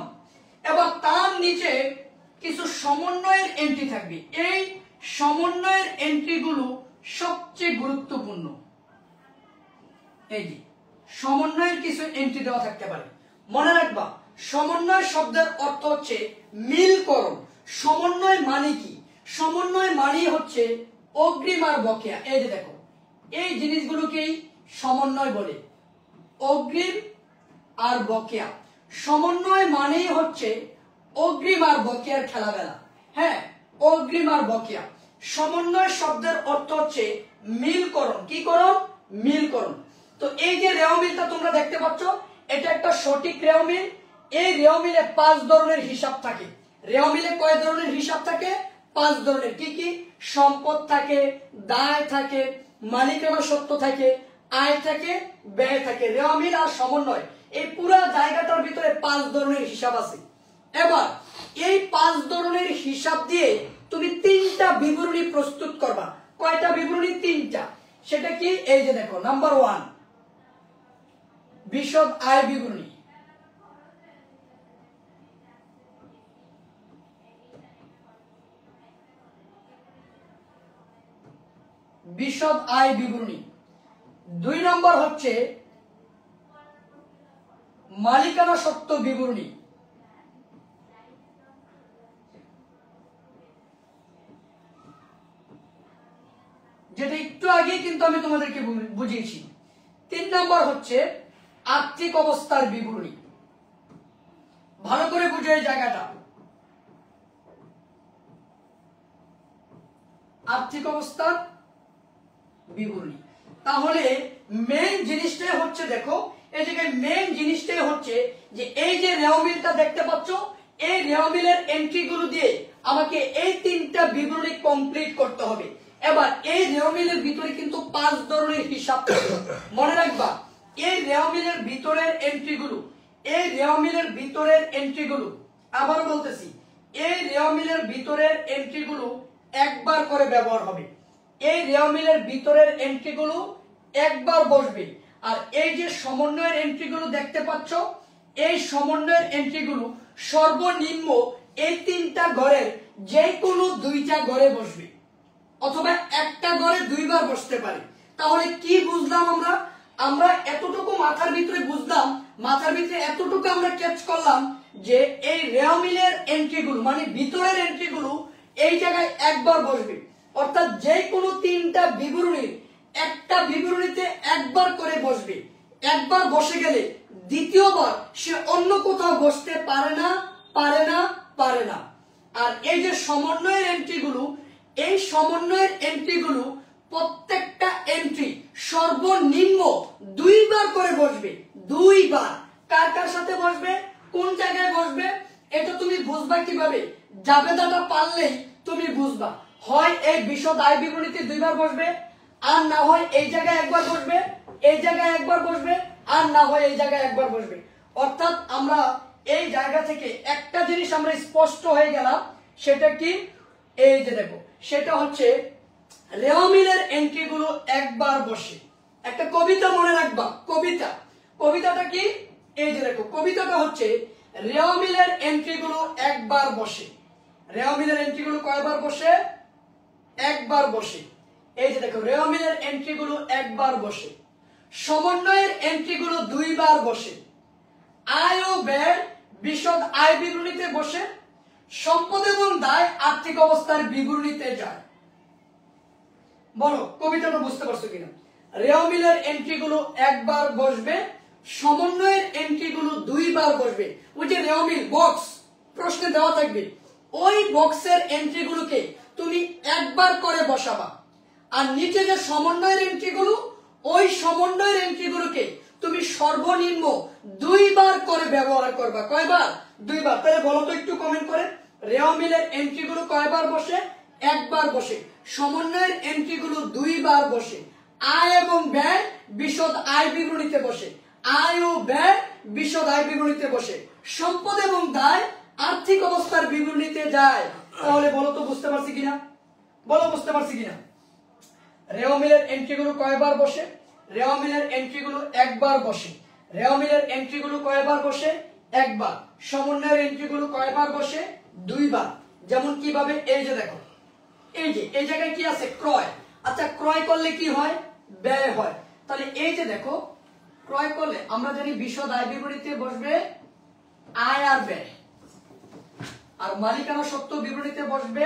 এবার তার নিচে কিছু সমন্বয়ের এন্ট্রি থাকবে। এই সমন্বয়ের এন্ট্রিগুলো সবচেয়ে গুরুত্বপূর্ণ। এই যে সমন্বয়ের কিছু এন্ট্রি দেওয়া থাকতে পারে। মনে রাখবা সমন্বয় শব্দের অর্থ হচ্ছে মিলকরণ। সমন্বয় মানে কি? সমন্বয় মানে হচ্ছে অগ্রিম আর বকেয়া। এই যে দেখো এই জিনিসগুলোকেই সমন্বয় বলে, অগ্রিম আর বকেয়া। সমন্বয় মানেই হচ্ছে অগ্রিম আর বকেয়ার খেলাবেলা। হ্যাঁ, অগ্রিম আর বকেয়া। সমন্বয় শব্দের অর্থ হচ্ছে মিলকরণ। কি করণ? মিলকরণ। তো এই যে রেওমিলটা তোমরা দেখতে পাচ্ছ, এটা একটা সঠিক রেওমিল। এই রেওমিলে 5 ধরনের হিসাব থাকে। রেওমিলে কয় ধরনের হিসাব থাকে? 5 ধরনের। কি কি? সম্পদ থাকে, দায় থাকে, মালিকানা সত্ত্ব থাকে, আয় থাকে, ব্যয় থাকে। রেওমিল আর সমন্বয় এই পুরো জায়গাটার ভিতরে 5 ধরনের হিসাব আছে। এবার এই 5 ধরনের হিসাব দিয়ে তুমি 3টা বিবরণী প্রস্তুত করবা। কয়টা বিবরণী? 3টা। সেটা কি? এই যে দেখো, নাম্বার 1 বিশদ আয় বিবরণী, বিশদ আয় বিবরণী। 2 নম্বর হচ্ছে মালিকানা সত্ত্ব বিবরণী, যেটা একটু আগে কিন্তু আমি তোমাদেরকে বুঝিয়েছি। 3 নম্বর হচ্ছে আর্থিক অবস্থার বিবরণী। ভালো করে বুঝো এই জায়গাটা। আর্থিক অবস্থার বিবরণী। তাহলে মেইন জিনিসটাই হচ্ছে, দেখো এই জায়গায় মেইন জিনিসটাই হচ্ছে যে এই যে রেওমিলটা দেখতে পাচ্ছ, এই রেওমিলের এন্ট্রিগুলো দিয়ে আমাকে এই 3টা বিবরণী কমপ্লিট করতে হবে। এবার এই রেওমিলের ভিতরে কিন্তু 5 ধরনের হিসাব থাকে। মনে রাখবা এই রেওমিলের ভিতরের এন্ট্রিগুলো, এই রেওমিলের ভিতরের এন্ট্রিগুলো, আবার বলতেছি, এই রেওমিলের ভিতরের এন্ট্রিগুলো একবার করে ব্যবহার হবে। এই রেওমিলের ভিতরের এন্ট্রিগুলো একবার বসবে। আর এই যে সমন্বয়ের এন্ট্রিগুলো দেখতে পাচ্ছ, এই সমন্বয়ের এন্ট্রিগুলো সর্বনিম্ন এই 3টা ঘরের যে কোনো 2টা ঘরে বসবে, অথবা একটা ঘরে 2বার বসতে পারে। তাহলে কি বুঝলাম আমরা? আমরা এতটুকু মাথার ভিতরে বুঝলাম, মাথার ভিতরে এতটুকু আমরা ক্যাচ করলাম যে এই রেওমিলের এন্ট্রিগুলো মানে ভিতরের এন্ট্রিগুলো এই জায়গায় একবার বসবে। অর্থাৎ যে কোনো 3টা বিবরণীর একটা বিবরণীতে একবার করে বসবে। একবার বসে গেলে দ্বিতীয়বার সে অন্য কোথাও বসতে পারে না, পারে না, পারে না। আর এই যে সমন্বয়ের এন্ট্রিগুলো, এই সমন্বয়ের এন্ট্রিগুলো প্রত্যেকটা এন্ট্রি সর্বনিম্ন 2 বার করে বসবে। 2 বার। কার কার সাথে বসবে, কোন জায়গায় বসবে, এটা তুমি বুঝবা কিভাবে? জাবেদাটা পারলেই তুমি বুঝবা। হয় এই বিশদ আয় বিবরণীতে 2 বার বসবে, আর না হয় এই জায়গায় একবার বসবে, এই জায়গায় একবার বসবে, আর না হয় এই জায়গায় একবার বসবে। অর্থাৎ আমরা এই জায়গা থেকে একটা জিনিস আমরা স্পষ্ট হয়ে গেলাম, সেটা কি? এই যে দেখো, সেটা হচ্ছে রেওয়ামিলের এন্ট্রিগুলো একবার বসে। একটা কবিতা মনে রাখবা, কবিতাটা কি? এই যে দেখো, কবিতাটা হচ্ছে রেওয়ামিলের এন্ট্রিগুলো একবার বসে। রেওয়ামিলের এন্ট্রিগুলো কয়বার বসে? একবার বসে। এই যে দেখো, রেওয়ামিলের এন্ট্রিগুলো একবার বসে, সমন্বয়ের এন্ট্রিগুলো 2 বার বসে, আয় ও ব্যয় বিশদ আয় বিবরণীতে বসে, সম্পদ এবং দায় আর্থিক অবস্থার বিবরণীতে যায়। বলো কবিতাটা বুঝতে পারছো কিনা? রেওয়ামিলের এন্ট্রিগুলো একবার বসবে, সমন্বয়ের এন্ট্রিগুলো 2 বার বসবে। ওই যে রেওয়ামিল বক্স প্রশ্নে দেওয়া থাকবে, ওই বক্সের এন্ট্রিগুলোকে তুমি একবার করে বসাবা। আর নিচে যে সমন্বয়ের এন্ট্রিগুলো, ওই সমন্বয়ের এন্ট্রিগুলোকে তুমি সর্বনিম্ন 2 বার করে ব্যবহার করবা। কয়বার? 2 বার। তাহলে বলো তো একটু কমেন্ট করে, রেওয়ামিলের এন্ট্রিগুলো কয়বার বসে? একবার বসে। সমন্বয়ের এন্ট্রিগুলো 2 বার বসে। আয় এবং ব্যয় বিশদ আয় বিবরণীতে বসে, আয় ও ব্যয় বিশদ আয় বিবরণীতে বসে, সম্পদ এবং দায় আর্থিক অবস্থার বিবরণীতে যায়। তাহলে বলো তো বুঝতে পারছি কিনা? বলো বুঝতে পারছি কিনা? রেওয়ামিলের এন্ট্রিগুলো কয়বার বসে? রেওয়ামিলের এন্ট্রিগুলো একবার বসে। রেওয়ামিলের এন্ট্রিগুলো কয়বার বসে? একবার। সমন্বয়ের এন্ট্রিগুলো কয়বার বসে? 2 বার। যেমন কিভাবে? এই যে দেখো, এই যে এই জায়গায় কি আছে? ক্রয়। আচ্ছা, ক্রয় করলে কি হয়? ব্যয় হয়। তাহলে এই যে দেখো, ক্রয় করলে আমরা জানি বিশদ আয় বিবরণীতে বসবে আয় আর ব্যয়, আর মালিকানা সত্ত্ব বিবরণীতে বসবে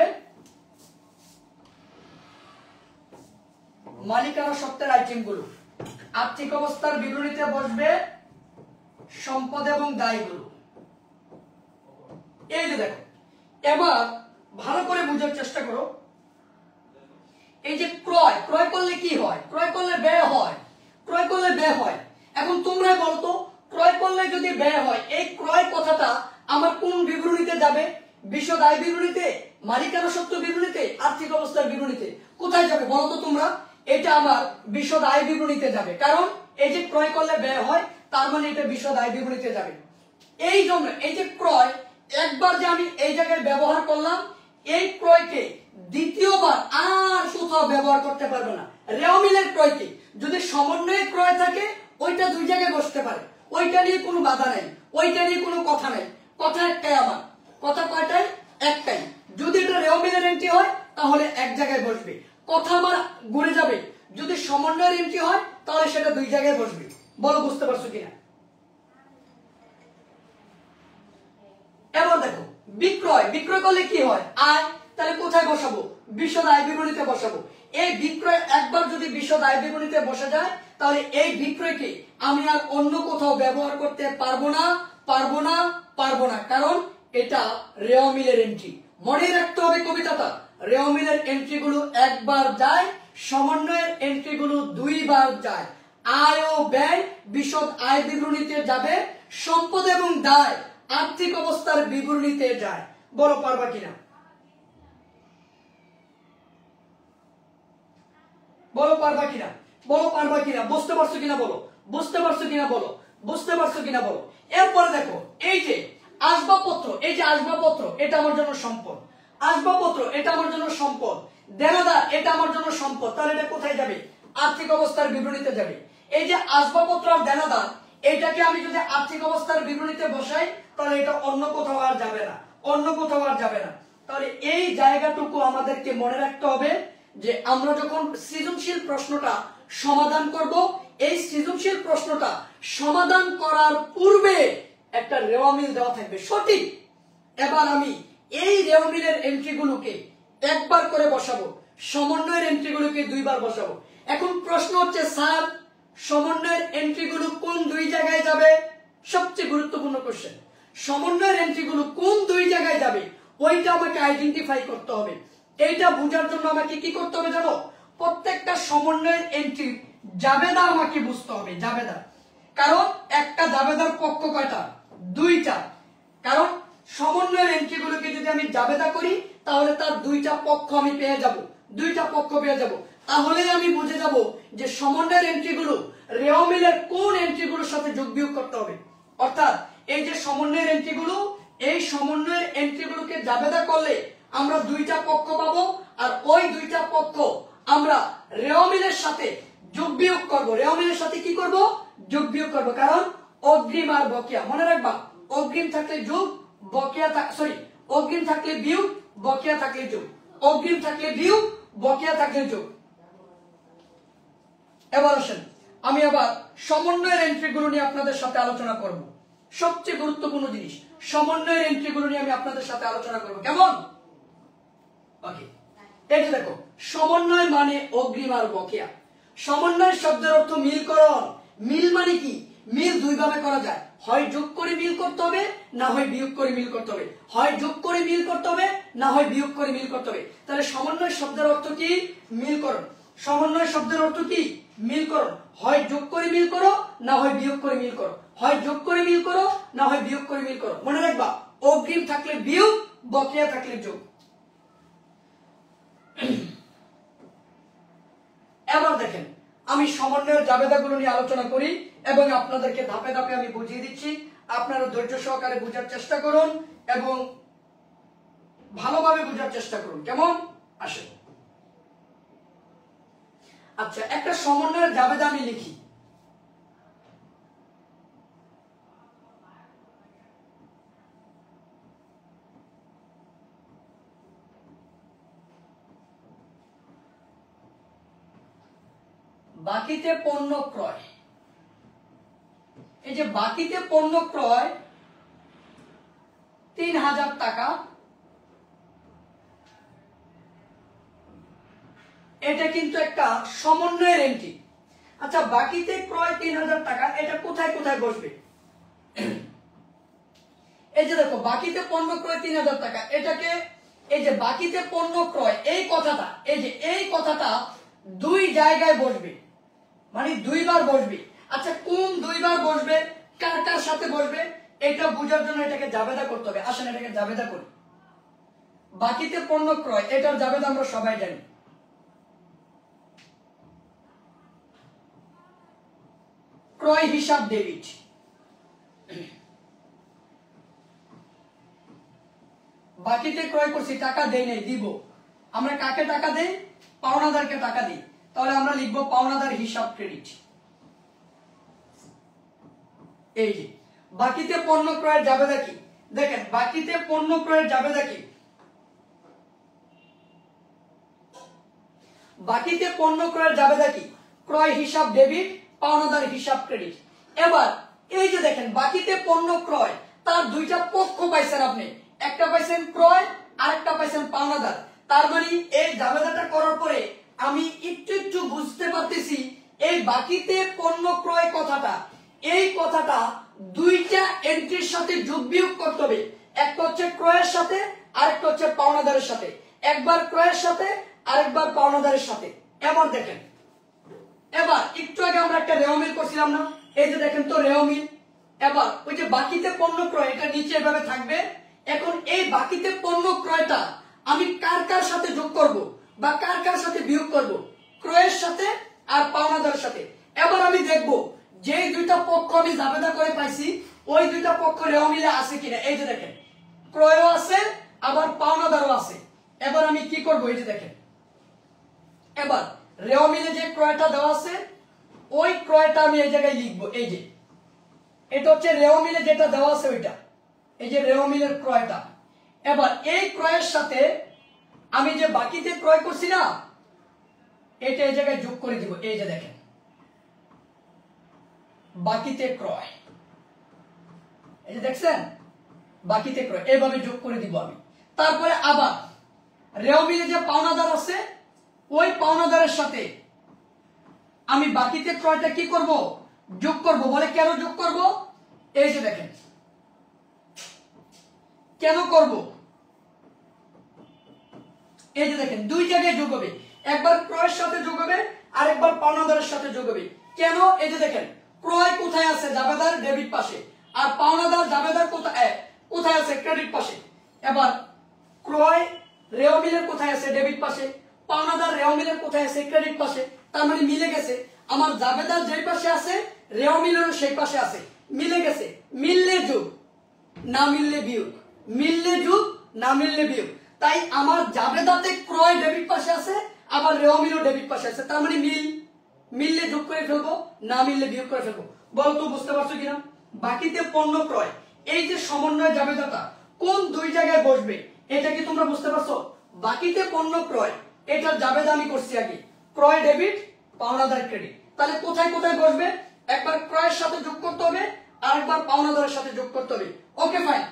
মালিকানা সত্ত্বের আইটেমগুলো, আর্থিক অবস্থার বিবরণীতে বসবে সম্পদ এবং দায়গুলো। এই যে দেখো, এবার ভালো করে বোঝার চেষ্টা করো। এই যে ক্রয়, ক্রয় করলে কি হয়? ক্রয় করলে ব্যয় হয়, ক্রয় করলে ব্যয় হয়। এখন তোমরা বলো তো, ক্রয় করলে যদি ব্যয় হয়, এই ক্রয় কথাটা আমার কোন বিবরণীতে যাবে? বিশদ আয় বিবরণীতে, মালিকানা সত্ত্ব বিবরণীতে, আর্থিক অবস্থার বিবরণীতে? কোথায় যাবে বলো তো তোমরা? এটা আমার বিশদ আয় বিবরণীতে যাবে, কারণ এই যে ক্রয় করলে ব্যয় হয়, তার মানে এটা বিশদ আয় বিবরণীতে যাবে। এই জন্য এই যে ক্রয়, একবার যে আমি এই জায়গায় ব্যবহার করলাম, এই ক্রয়কে দ্বিতীয়বার আর কোথাও ব্যবহার করতে পারবে না। রেওয়ামিলের ক্রয়কে যদি সমন্বয়ে ক্রয় থাকে, ওইটা 2 জায়গায় বসতে পারে, ওইটা নিয়ে কোনো বাধা নাই, ওইটা নিয়ে কোনো কথা নাই। কথা একটাই আমার, কথা কয়টাই? একটাই। যদি এটা রেওয়ামিলের এন্ট্রি হয় তাহলে এক জায়গায় বসবে, কথা আমার ঘুরে যাবে। যদি সমন্বয়ের এন্ট্রি হয় তাহলে সেটা 2 জায়গায় বসবে। বলো বুঝতে পারছো কিনা? এবার দেখো, বিক্রয়, বিক্রয় করলে কি হয়? আয়। তাহলে কোথায় বসাবো? বিশদ আয় বিবরণীতে বসাবো। এই বিক্রয় একবার যদি বিশদ আয় বিবরণীতে বসা যায়, তাহলে এই বিক্রয়কে আমি আর অন্য কোথাও ব্যবহার করতে পারবো না, পারবো না, পারবো না, কারণ এটা রেওয়ামিলের এন্ট্রি। মনে রাখতে হবে কবিতাটা, রেওয়ামিলের এন্ট্রিগুলো একবার যায়, সমন্বয়ের এন্ট্রিগুলো 2 বার যায়। আয় ও ব্যয় বিশদ আয় বিবরণীতে যাবে, সম্পদ এবং দায় আর্থিক অবস্থার বিবরণীতে যায়। বলো পারবা কিনা? বলো পারবা কিনা? বলো পারবা কিনা? বুঝতে পারছো কিনা বলো? বুঝতে পারছো কিনা বলো? বুঝতে পারছো কিনা বলো? এরপরে দেখো, এই যে আসবাবপত্র, এই যে আসবাবপত্র, এটা আমার জন্য সম্পদ। আসবাবপত্র এটা আমার জন্য সম্পদ। দেনাদার এটা আমার জন্য সম্পদ। তাহলে এটা কোথায় যাবে? আর্থিক অবস্থার বিবরণীতে যাবে। এই যে আসবাবপত্র আর দেনাদার, এটাকে আমি যদি আর্থিক অবস্থার বিবরণীতে বসাই, তাহলে এটা অন্য কোথাও আর যাবে না, অন্য কোথাও আর যাবে না। তাহলে এই জায়গাটুকু আমাদেরকে মনে রাখতে হবে যে আমরা যখন সৃজনশীল প্রশ্নটা সমাধান করব, এই সৃজনশীল প্রশ্নটা সমাধান করার পূর্বে একটা রেওয়ামিল দেওয়া থাকবে সঠিক। এবার আমি এই রেওয়ামিলের এন্ট্রিগুলোকে একবার করে বসাবো, সমন্বয়ের এন্ট্রিগুলোকে 2 বার বসাবো। এখন প্রশ্ন হচ্ছে, স্যার সমন্বয়ের এন্ট্রিগুলো কোন 2 জায়গায় যাবে? সবচেয়ে গুরুত্বপূর্ণ কোশ্চেন, সমন্বয়ের এন্ট্রিগুলো কোন 2 জায়গায় যাবে? ওইটা আমাকে আইডেন্টিফাই করতে হবে। এইটা বোঝার জন্য আমাকে কি করতে হবে জানো? প্রত্যেকটা সমন্বয়ের এন্ট্রি জাবেদা আমাকে বুঝতে হবে, জাবেদা। কারণ একটা জাবেদার পক্ষ কয়টা? দুইটা। কারণ সমন্বয়ের এন্ট্রিগুলোকে যদি আমি জাবেদা করি তাহলে তার দুইটা পক্ষ আমি পেয়ে যাব, দুইটা পক্ষ পেয়ে যাব। তাহলেই আমি বুঝে যাব যে সমন্বয়ের এন্ট্রিগুলো রেও মিলের কোন এন্ট্রিগুলোর সাথে যোগ বিয়োগ করতে হবে। অর্থাৎ এই যে সমন্বয়ের এন্ট্রিগুলো, এই সমন্বয়ের এন্ট্রিগুলোকে জাবেদা করলে আমরা দুইটা পক্ষ পাবো, আর ওই দুইটা পক্ষ আমরা রেও মিলের সাথে যোগ বিয়োগ করব। রেও মিলের সাথে কি করব? যোগ বিয়োগ করব। কারণ অগ্রিম আর বকেয়া, মনে রাখবা, অগ্রিম থাকলে যোগ, বকেয়া অগ্রিম থাকলে বিয়োগ, বকেয়া থাকলে যোগ, অগ্রিম থাকলে বিয়োগ, বকেয়া থাকলে যোগ। এবার আসেন আমি আবার সমন্বয়ের এন্ট্রিগুলো নিয়ে আপনাদের সাথে আলোচনা করব। সবচেয়ে গুরুত্বপূর্ণ জিনিস, সমন্বয়ের এন্ট্রিগুলো নিয়ে আমি আপনাদের সাথে আলোচনা করব। কেমন? ওকে, এই যে দেখো, সমন্বয় মানে অগ্রিম আর বকেয়া। সমন্বয় শব্দের অর্থ মিলকরণ। মিল মানে কি? মিল দুই ভাবে করা যায়, হয় যোগ করে মিল করতে হবে, না হয় বিয়োগ করে মিল করতে হবে। হয় যোগ করে মিল করতে হবে, না হয় বিয়োগ করে মিল করতে হবে। তাহলে সমন্বয় শব্দের অর্থ কি? মিলকরণ। সমন্বয় শব্দের অর্থ কি? মিলকরণ। হয় যোগ করে মিল করো, না হয় বিয়োগ করে মিল করো। হয় যোগ করে মিল করো, না হয় বিয়োগ করে মিল করো। মনে রাখবা, অগ্রিম থাকলে বিয়োগ, বকেয়া থাকলে যোগ। এবার দেখেন আমি সমন্বয়ের জাবেদাগুলো নিয়ে আলোচনা করি এবং আপনাদেরকে ধাপে ধাপে আমি বুঝিয়ে দিচ্ছি। আপনারা ধৈর্য সহকারে বোঝার চেষ্টা করুন এবং ভালোভাবে বোঝার চেষ্টা করুন। কেমন? আসেন। আচ্ছা, একটা সমন্বয়ের জাবেদা আমি লিখি। বাকিতে পণ্য ক্রয়। এই যে বাকিতে পণ্য ক্রয় 3000 টাকা, এটা কিন্তু একটা সমন্বয়ের এন্ট্রি। আচ্ছা, বাকিতে ক্রয় 3000 টাকা, এটা কোথায় কোথায় বসবে? এই যে দেখো, বাকিতে পণ্য ক্রয় 3000 টাকা, এটাকে এই যে বাকিতে পণ্য ক্রয়, এই কথাটা, এই যে এই কথাটা দুই জায়গায় বসবে, মানে দুইবার বসবে। আচ্ছা, কোন দুইবার বসবে, কার কার সাথে বসবে, এটা বোঝার জন্য এটাকে জাবেদা করতে হবে। আসেন এটাকে জাবেদা করি। বাকিতে পণ্য ক্রয়, এটার জাবেদা আমরা সবাই জানি। ক্রয় হিসাব ডেবিট। বাকিতে ক্রয় করছি, টাকা দেই নাই, দিব। আমরা কাকে টাকা দেই? পাওনাদারকে টাকা দিই। তাহলে আমরা লিখবো পাওনাদার হিসাব ক্রেডিট। এই যে বাকিতে পণ্য ক্রয়ের জাবেদা কি? দেখেন, বাকিতে পণ্য ক্রয়ের জাবেদা কি? বাকিতে পণ্য ক্রয়ের জাবেদা কি? ক্রয় হিসাব ডেবিট, পাওনাদার হিসাব ক্রেডিট। এবার এই যে দেখেন, বাকিতে পণ্য ক্রয়, তার দুইটা পক্ষ পাইছেন আপনি, একটা পাইছেন ক্রয়, আরেকটা পাইছেন পাওনাদার। তার মানে এই জাবেদাটা করার পরে আমি একটু একটু বুঝতে পারতেছি এই বাকিতে পণ্য ক্রয় কথাটা, এই কথাটা দুইটা এন্ট্রির সাথে যোগ বিয়োগ করতে হবে। একটা হচ্ছে ক্রয়ের সাথে, আরেকটা হচ্ছে পাওনাদারের সাথে। একবার ক্রয়ের সাথে, আরেকবার পাওনাদারের সাথে। এবার দেখেন, এবার একটু আগে আমরা একটা রেও মিল করছিলাম না? এই যে দেখেন তো রেও মিল। এবার ওই যে বাকিতে পণ্য ক্রয়, এটা নিচে এভাবে থাকবে। এখন এই বাকিতে পণ্য ক্রয়টা আমি কার কার সাথে যোগ করব বা কার কার সাথে বিয়োগ করব? ক্রয়ের সাথে আর পাওনাদারের সাথে। এবার আমি দেখব যে দুইটা পক্ষ আমি জাবেদা করে পাইছি, ওই দুইটা পক্ষ রেও মিলে আছে কিনা। এই যে দেখেন, ক্রয়ও আছে, আবার পাওনাদারও আছে। এবার আমি কি করব? এই যে দেখেন, এবার রেও মিলে যে ক্রয়টা দেওয়া আছে, ওই ক্রয়টা আমি এই জায়গায় লিখবো। এই যে এটা হচ্ছে রেও মিলে যেটা দেওয়া আছে ওইটা, এই যে রেও মিলের ক্রয়টা। এবার এই ক্রয়ের সাথে আমি যে বাকিতে ক্রয় করছি না, এটা এই জায়গায় যোগ করে দিব। এই যে দেখেন, বাকিতে ক্রয়, এই যে দেখছেন, বাকিতে ক্রয়, এইভাবে যোগ করে দিব আমি। তারপরে আবার রেও মিলে যে পাওনাদার আছে, ওই পাওনাদারের সাথে আমি বাকিতে ক্রয়টা কি করব? যোগ করব। বলে কেন যোগ করব? এই যে দেখেন, কেন করব? এই যে দেখেন দুই জায়গায় যোগ হবে, একবার ক্রয়ের সাথে যোগ হবে আর একবার পাওনাদারের সাথে যোগ হবে। কেন? এই যে দেখেন ক্রয় কোথায় আছে? জাবেদার ডেবিট পাশে, আর পাওনাদার জাবেদার কোথায় আছে? ক্রেডিট পাশে। এবার ক্রয় রেও মিলের কোথায় আছে? ডেবিট পাশে। পাওনাদার রেও মিলের কোথায় আছে? ক্রেডিট পাশে। তার মানে মিলে গেছে, আমার জাবেদার যেই পাশে আছে রেও মিলেরও সেই পাশে আছে, মিলে গেছে। মিললে যোগ, না মিললে বিয়োগ, মিললে যোগ, না মিললে বিয়োগ। তাই আমার জাবেদাতে ক্রয় ডেবিট পাশে আছে, আবার রেও মিলও ডেবিট পাশে আছে, তার মানে মিললে যোগ করে ফেলবো, না মিললে বিয়োগ করে ফেলবো। বলো তো বুঝতে পারছো কিনা? বাকিতে পণ্য ক্রয়, এই যে সমন্বয় জাবেদাটা কোন দুই জায়গায় বসবে এটা কি তোমরা বুঝতে পারছো? বাকিতে পণ্য ক্রয়, এটার জাবেদা আমি করছি আগে, ক্রয় ডেবিট, পাওনাদার ক্রেডিট। তাহলে কোথায় কোথায় বসবে? একবার ক্রয়ের সাথে যোগ করতে হবে, আরেকবার পাওনাদারের সাথে যোগ করতে হবে। Okay fine.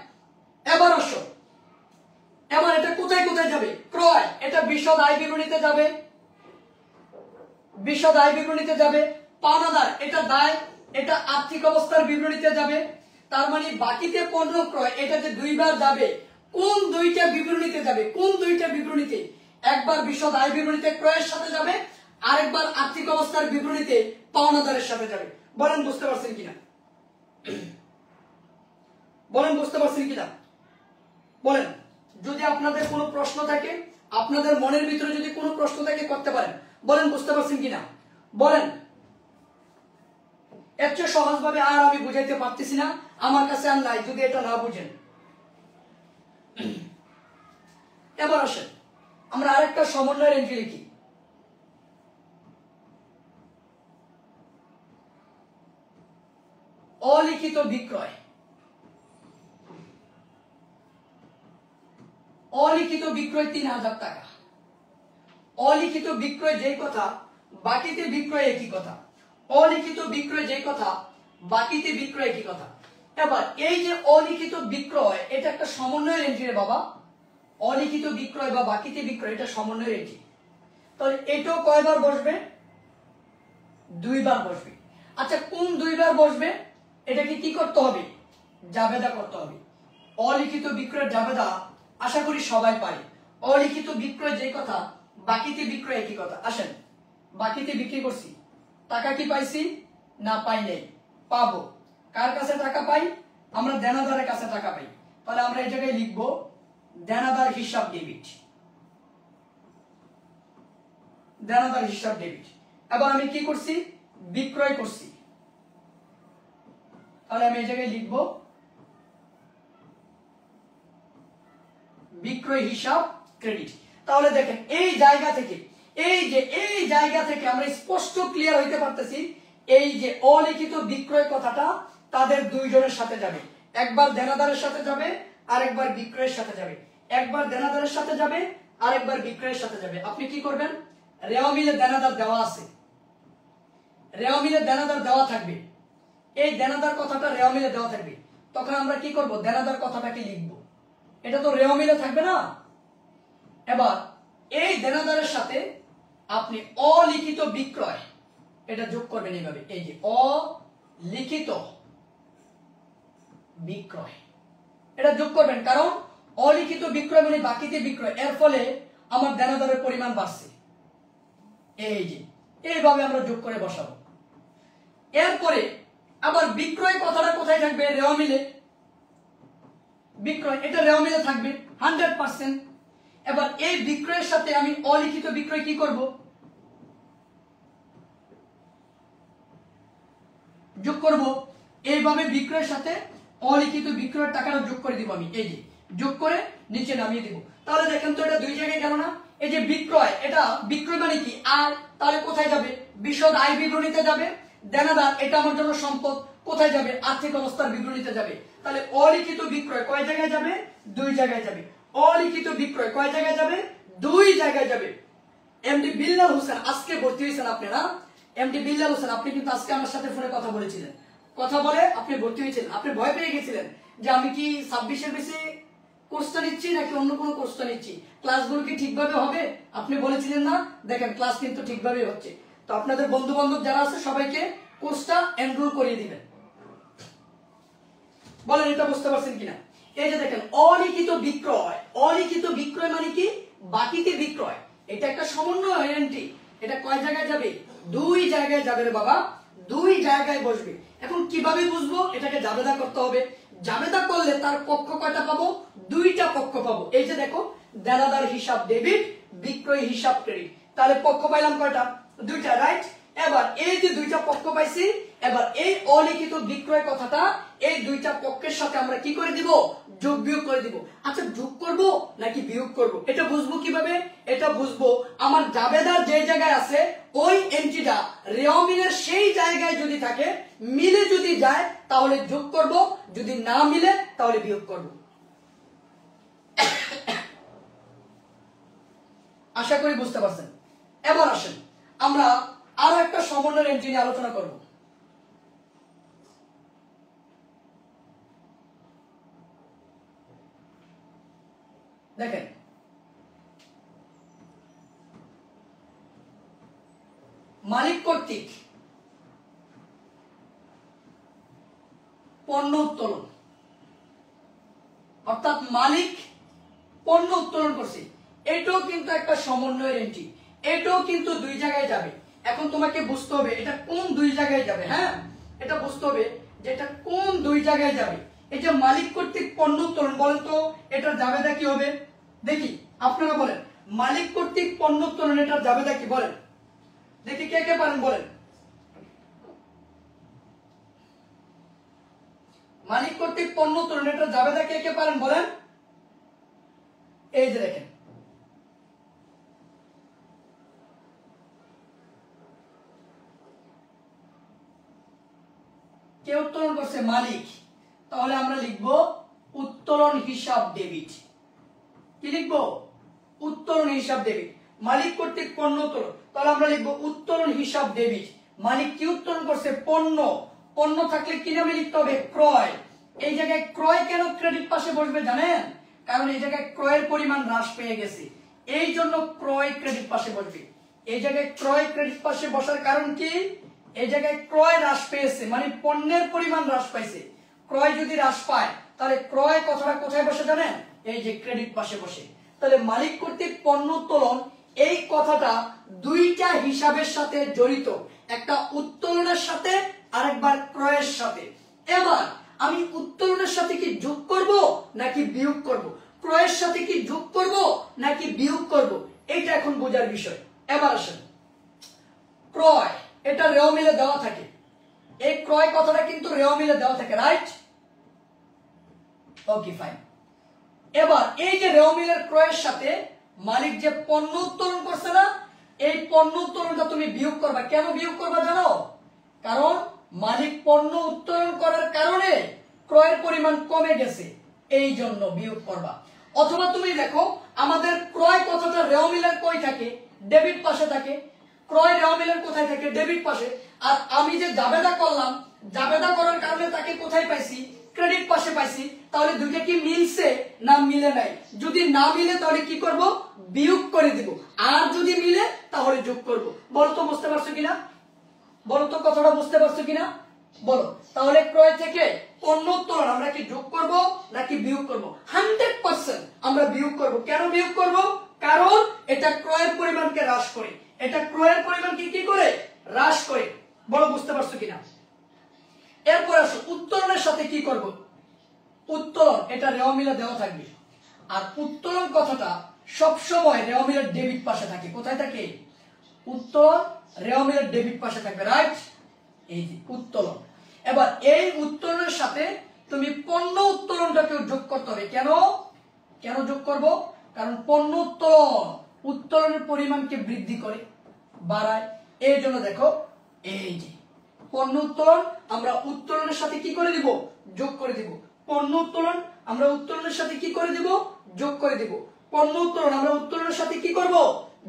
এবার আসো, এবার এটা কোথায় কোথায় যাবে? ক্রয়, এটা বিশদ আয় বিবরণীতে যাবে, বিশদ আয় বিবরণীতে যাবে। পাওনাদার, এটা দায়, এটা আর্থিক অবস্থার বিবরণীতে যাবে। তার মানে বাকিতে পণ্য ক্রয়, এটা যে দুইবার যাবে, কোন দুইটা বিবরণীতে যাবে? কোন দুইটা বিবরণীতে? একবার বিশদ আয় বিবরণীতে ক্রয়ের সাথে যাবে, আরেকবার আর্থিক অবস্থার বিবরণীতে পাওনাদারের সাথে যাবে। বলেন বুঝতে পারছেন কিনা? বলেন বুঝতে পারছেন কিনা? বলেন। যদি আপনাদের কোনো প্রশ্ন থাকে, আপনাদের মনের ভিতরে যদি কোনো প্রশ্ন থাকে করতে পারেন। বলেন বুঝতে পারছেন কিনা? বলেন। এর চেয়ে সহজভাবে আর আমি বুঝাইতে পারতেছি না, আমার কাছে আর নাই যদি এটা না বুঝেন। এবার আসেন আমরা আরেকটা সমন্বয়ের এন্ট্রি লিখি। অলিখিত বিক্রয়, অলিখিত বিক্রয় 3000 টাকা। অলিখিত বিক্রয় যেই কথা, বাকিতে বিক্রয় একই কথা। অলিখিত বিক্রয় যেই কথা, বাকিতে বিক্রয় একই কথা। এবার এই যে অলিখিত বিক্রয়, এটা একটা সমন্বয়ের এন্ট্রি রে বাবা। অলিখিত বিক্রয় বা বাকিতে বিক্রয়, এটা সমন্বয়ের এন্ট্রি। তাহলে এটাও কয়বার বসবে? দুইবার বসবে। আচ্ছা কোন দুইবার বসবে? এটাকে কি করতে হবে? জাবেদা করতে হবে। অলিখিত বিক্রয়ের জাবেদা আশা করি সবাই পারে। অলিখিত বিক্রয় যেই কথা, বাকিতে বিক্রয় একই কথা। আসেন, বাকিতে বিক্রি করছি, টাকা কি পাইছি? না পাই নাই, পাবো। কার কাছে টাকা পাই? আমরা দেনাদারের কাছে টাকা পাই। তাহলে আমরা এই জায়গায় লিখবো দেনাদার হিসাব ডেবিট, দেনাদার হিসাব ডেবিট। এবার আমি কি করছি? বিক্রয় করছি, তাহলে আমি এই জায়গায় লিখবো বিক্রয় হিসাব ক্রেডিট। তাহলে দেখেন এই জায়গা থেকে, এই জায়গা থেকে আমরা স্পষ্ট ক্লিয়ার হইতে পারতেছি, এই যে অলিখিত বিক্রয় কথাটা তাদের দুইজনের সাথে যাবে। একবার দেনাদারের সাথে যাবে, আরেকবার বিক্রয়ের সাথে যাবে। একবার দেনাদারের সাথে যাবে, আরেকবার বিক্রয়ের সাথে যাবে। আপনি কি করবেন? রেওয়া মিলে দেনাদার দেওয়া আছে, রেওয়া মিলে দেনাদার দেওয়া থাকবে, এই দেনাদার কথাটা রেওয়া মিলে দেওয়া থাকবে। তখন আমরা কি করব? দেনাদার কথাটাকে লিখব, এটা তো রেওয়া মিলে থাকবে না। এবার এই দেনাদারের সাথে আপনি অলিখিত বিক্রয় এটা যোগ করবেন এইভাবে, এই যে অলিখিত বিক্রয় এটা যোগ করবেন, কারণ অলিখিত বিক্রয় মানে বাকিতে বিক্রয়, এর ফলে আমার দেনাদারের পরিমাণ বাড়ছে। এই যে এইভাবে আমরা যোগ করে বসাবো। এরপরে আবার বিক্রয় কথাটা কোথায় থাকবে? রেওয়া মিলে। বিক্রয় এটা রেওয়া মিলে থাকবে 100%। এবার এই বিক্রয়ের সাথে আমি অলিখিত বিক্রয় কি করব? যোগ করব। এইভাবে বিক্রয়ের সাথে অলিখিত বিক্রয়ের টাকাটা যোগ করে দিব আমি, এই যে যোগ করে নিচে নামিয়ে দিব। তাহলে দেখেন তো এটা দুই জায়গায় গেল না? এই যে বিক্রয়, এটা বিক্রয় মানে কি? আয়, তাহলে কোথায় যাবে? বিশদ আয় বিবরণীতে যাবে। দেনাদার, এটা আমার জন্য সম্পদ, কোথায় যাবে? আর্থিক অবস্থার বিবরণীতে যাবে। তাহলে অলিখিত বিক্রয় কয় জায়গায় যাবে? দুই জায়গায় যাবে। অলিখিত বিক্রয় কয় জায়গায় যাবে? দুই জায়গায় যাবে। এমডি বিল্লাল হোসেন আজকে ভর্তি হয়েছেন আপনারা। এমডি বিল্লাল হোসেন, আপনি কিন্তু আজকে আমার সাথে ফোনে কথা বলেছিলেন, কথা বলে আপনি ভর্তি হয়েছিলেন। আপনি ভয় পেয়ে গেছিলেন যে আমি কি 26-এর বেশি কোর্সটা নিচ্ছি নাকি অন্য কোনো কোর্সটা নিচ্ছি, ক্লাসগুলো কি ঠিকভাবে হবে? আপনি বলেছিলেন না? দেখেন ক্লাস কিন্তু ঠিকভাবে হচ্ছে। তো আপনাদের বন্ধু বান্ধব যারা আছে সবাইকে কোর্সটা এনরোল করিয়ে দিবেন। বলেন এটা বুঝতে পারছেন কিনা? এই যে দেখেন অলিখিত বিক্রয়, অলিখিত বিক্রয় মানে কি? বাকিতে বিক্রয়, এটা একটা সমন্বয় এন্ট্রি। এটা কয় জায়গায় যাবে? দুই জায়গায় যাবে রে বাবা, দুই জায়গায় বসবে। এখন কিভাবে বুঝবো? এটাকে জাবেদা করতে হবে। জাবেদা করলে তার পক্ষ কয়টা পাবো? দুইটা পক্ষ পাবো। এই যে দেখো, দেনাদার হিসাব ডেবিট, বিক্রয় হিসাব ক্রেডিট, তাহলে পক্ষ পাইলাম কয়টা? দুইটা, রাইট? এবার এই যে দুইটা পক্ষ পাইছি, এবার এই অলিখিত বিক্রয় কথাটা এই দুইটা পক্ষের সাথে আমরা কি করে দিব? যোগ বিয়োগ করে দিব। আচ্ছা, যোগ করব নাকি বিয়োগ করব, এটা বুঝবো কিভাবে? এটা বুঝবো আমার জাবেদার যে জায়গায় আছে ওই এন্ট্রিটা রেওমিলের সেই জায়গায় যদি থাকে, মিলে যদি যায় তাহলে যোগ করব, যদি না মিলে তাহলে বিয়োগ করব। আশা করি বুঝতে পারছেন। এবার আসেন আমরা আরো একটা সমন্বয়ের এন্ট্রি নিয়ে আলোচনা করব। দেখেন, মালিক কর্তৃক পণ্য উত্তোলন, অর্থাৎ মালিক পণ্য উত্তোলন করছে, এটাও কিন্তু একটা সমন্বয়ের এন্ট্রি, এটাও কিন্তু দুই জায়গায় যাবে। এখন তোমাকে বুঝতে হবে এটা কোন দুই জায়গায় যাবে। হ্যাঁ, এটা বুঝতে হবে যে এটা কোন দুই জায়গায় যাবে। এই যে মালিক কর্তৃক পণ্য উত্তোলন, বলেন তো এটার জাবেদা কি হবে? দেখি আপনারা বলেন, মালিক কর্তৃক পণ্য উত্তোলন এটার জাবেদা কি বলেন? দেখি কে কে পারেন বলেন। মালিক কর্তৃক পণ্য উত্তোলন এটার জাবেদা কে কে পারেন বলেন? এই যে দেখেন, কে উত্তোলন করছে? মালিক। তাহলে আমরা লিখব উত্তোলন হিসাব ডেবিট। কি লিখবো? উত্তোলন হিসাব ডেবিট। মালিক কর্তৃক পণ্য উত্তোলন, তাহলে আমরা লিখব উত্তোলন হিসাব ডেবিট। মালিক কি উত্তোলন করছে? পণ্য। পণ্য থাকলে কি নামে লিখতে হবে? ক্রয়। এই জায়গায় ক্রয় কেন ক্রেডিট পাশে বসবে জানেন? কারণ এই জায়গায় ক্রয়ের পরিমাণ হ্রাস পেয়ে গেছে, এই জন্য ক্রয় ক্রেডিট পাশে বসবে। এই জায়গায় ক্রয় ক্রেডিট পাশে বসার কারণ কি? এই জায়গায় ক্রয় হ্রাস পেয়েছে, মানে পণ্যের পরিমাণ হ্রাস পাইছে। ক্রয় যদি হ্রাস পায় তাহলে ক্রয় কথাটা কোথায় বসে জানেন? এই যে ক্রেডিট পাশে বসে। তাহলে মালিক কর্তৃক পণ্য উত্তোলন এই কথাটা দুইটা হিসাবের সাথে জড়িত, একটা উত্তোলনের সাথে আরেকবার ক্রয়ের সাথে। এবার আমি উত্তোলনের সাথে কি যোগ করব নাকি বিয়োগ করব, ক্রয়ের সাথে কি যোগ করব নাকি বিয়োগ করব, এটা এখন বোঝার বিষয়। এবার আসেন, ক্রয় এটা রেও মিলে দেওয়া থাকে, এই ক্রয় কথাটা কিন্তু রেও মিলে দেওয়া থাকে, রাইট? ওকে, ফাইন। এবার এই যে রেও মিলের ক্রয়ের সাথে মালিক যে পণ্য উত্তোলন করছে না, এই পণ্য উত্তোলনটা তুমি বিয়োগ করবা। কেন বিয়োগ করবা জানো? কারণ মালিক পণ্য উত্তোলন করার কারণে ক্রয়ের পরিমাণ কমে গেছে, এই জন্য বিয়োগ করবা। অথবা তুমি দেখো আমাদের ক্রয় কথাটা রেও মিলের কই থাকে? ডেবিট পাশে থাকে। ক্রয় রেও মিলের কোথায় থাকে? ডেবিট পাশে। আর আমি যে জাবেদা করলাম, জাবেদা করার কারণে তাকে কোথায় পাইছি? ক্রেডিট পাশে পাইছি। তাহলে দুইটা কি মিলছে না মিলে নাই? যদি না মিলে তাহলে কি করব? বিয়োগ করে দিব। আর যদি মিলে তাহলে যোগ করব। বলো তো বুঝতে পারছো কিনা? বলো তো কথাটা বুঝতে পারছো কিনা? বলো। তাহলে ক্রয় থেকে পণ্য উত্তোলন আমরা কি যোগ করব নাকি বিয়োগ করব? 100% আমরা বিয়োগ করব। কেন বিয়োগ করব? কারণ এটা ক্রয়ের পরিমাণকে হ্রাস করে, এটা ক্রয়ের পরিমাণকে কি করে? হ্রাস করে। বলো বুঝতে পারছো কিনা? এরপর আসো উত্তোলনের সাথে কি করব? উত্তোলন এটা রেও মিলে দেওয়া থাকবে, আর উত্তোলন কথাটা সবসময় রেও মিলের ডেবিট পাশে থাকে। কোথায় থাকে? উত্তোলন রেও মিলের ডেবিট পাশে থাকবে, রাইট? এই যে উত্তোলন। এবার এই উত্তোলনের সাথে তুমি পণ্য উত্তোলনটাকে যোগ করতে হবে। কেন কেন যোগ করব? কারণ পণ্য উত্তোলন উত্তোলনের পরিমাণকে বৃদ্ধি করে, বাড়ায়। এই জন্য দেখো এই যে পণ্য উত্তোলন আমরা উত্তোলনের সাথে কি করে দিব? যোগ করে দিব। পণ্য উত্তোলন আমরা উত্তোলনের সাথে কি করে দিব? যোগ করে দিব। পণ্য উত্তোলন আমরা উত্তোলনের সাথে কি করব?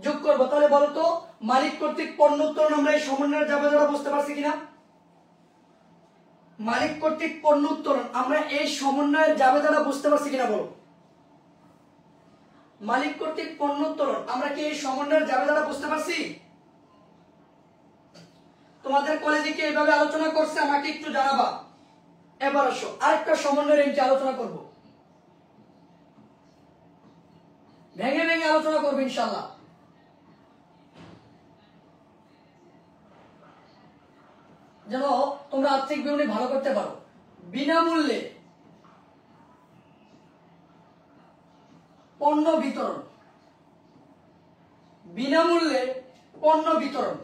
যোগ করব। তাহলে বলো তো মালিক কর্তৃক পণ্য উত্তোলন আমরা এই সমন্বয়ের জাবেদাটা বুঝতে পারছি কিনা? মালিক কর্তৃক পণ্য উত্তোলন আমরা এই সমন্বয়ের জাবেদাটা বুঝতে পারছি কিনা বলো? মালিক কর্তৃক পণ্য উত্তোলন আমরা কি এই সমন্বয়ের জাবেদাটা বুঝতে পারছি? তোমাদের কলেজে কি এইভাবে আলোচনা করছে আমাকে একটু জানাবা। এবার আসো আরেকটা সমন্বয়ের এন্ট্রি আলোচনা করব। ভেঙে ভেঙে আলোচনা করবো ইনশাল্লাহ। যেন তোমরা আর্থিক বিবরণী ভালো করতে পারো। বিনামূল্যে পণ্য বিতরণ, বিনামূল্যে পণ্য বিতরণ।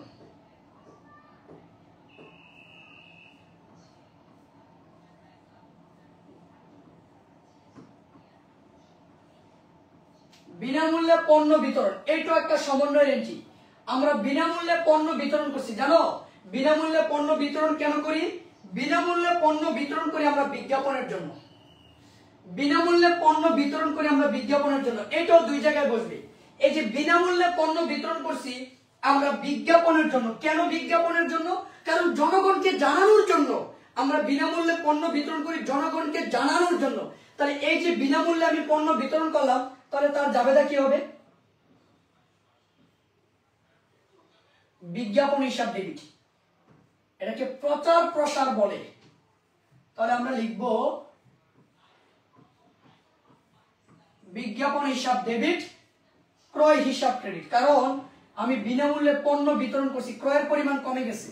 বিনামূল্যে পণ্য বিতরণ, এইটা একটা সমন্বয়ের এন্ট্রি। আমরা বিনামূল্যে পণ্য বিতরণ করছি, জানো বিনামূল্যে পণ্য বিতরণ কেন করি? বিনামূল্যে পণ্য বিতরণ করি আমরা বিজ্ঞাপনের জন্য। বিনামূল্যে পণ্য বিতরণ করি আমরা বিজ্ঞাপনের জন্য, এটাও দুই জায়গায় বসবে। এই যে বিনামূল্যে পণ্য বিতরণ করছি আমরা বিজ্ঞাপনের জন্য। কেন বিজ্ঞাপনের জন্য? কারণ জনগণকে জানানোর জন্য আমরা বিনামূল্যে পণ্য বিতরণ করি, জনগণকে জানানোর জন্য। তাহলে এই যে বিনামূল্যে আমি পণ্য বিতরণ করলাম, তাহলে তার জাবেদা কি হবে? বিজ্ঞাপন হিসাব ডেবিট। এটাকে প্রচার প্রসার বলে। তাহলে আমরা লিখব বিজ্ঞাপন হিসাব ডেবিট, ক্রয় হিসাব ক্রেডিট। কারণ আমি বিনামূল্যে পণ্য বিতরণ করছি, ক্রয়ের পরিমাণ কমে গেছে।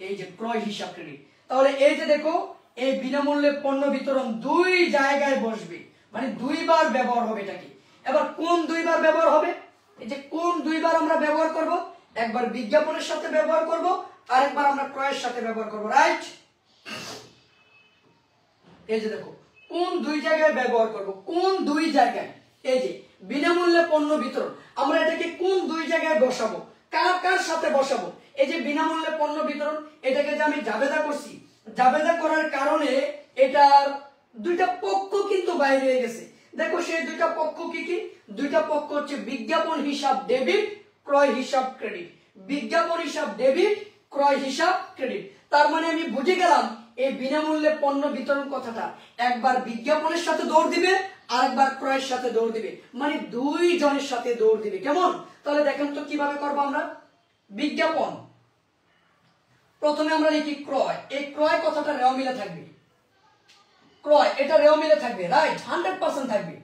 এই যে ক্রয় হিসাব ক্রেডিট। তাহলে এই যে দেখো, এই বিনামূল্যে পণ্য বিতরণ দুই জায়গায় বসবে, মানে দুইবার ব্যবহার হবে এটাকে। এবার কোন দুইবার ব্যবহার হবে? এই যে কোন দুইবার আমরা ব্যবহার করব? একবার বিজ্ঞাপনের সাথে ব্যবহার করব, আরেকবার আমরা ক্রয়ের সাথে ব্যবহার করব, রাইট? এই যে দেখো কোন দুই জায়গায় ব্যবহার করব, কোন দুই জায়গায়। এই যে বিনামূল্যে পণ্য বিতরণ, আমরা এটাকে কোন দুই জায়গায় বসাবো, কার কার সাথে বসাবো? এই যে বিনামূল্যে পণ্য বিতরণ, এটাকে যে আমি জাবেদা করছি, জাবেদা করার কারণে এটার দুইটা পক্ষ কিন্তু বাইরে হয়ে গেছে। দেখো সেই দুইটা পক্ষ কি কি? দুইটা পক্ষ হচ্ছে বিজ্ঞাপন হিসাব ডেবিট, ক্রয় হিসাব ক্রেডিট। বিজ্ঞাপন হিসাব ডেবিট, ক্রয় হিসাব ক্রেডিট। তার মানে আমি বুঝে গেলাম এই বিনামূল্যে পণ্য বিতরণ কথাটা একবার বিজ্ঞাপনের সাথে দৌড় দিবে, আরেকবার ক্রয়ের সাথে দৌড় দিবে, মানে দুই জনের সাথে দৌড় দিবে। কেমন? তাহলে দেখেন তো কিভাবে করবো আমরা। বিজ্ঞাপন, প্রথমে আমরা লিখি ক্রয়। এই ক্রয় কথাটা রেও মিলে থাকবে, ক্রয় এটা রেও মিলে থাকবে, রাইট? 100% থাকবে।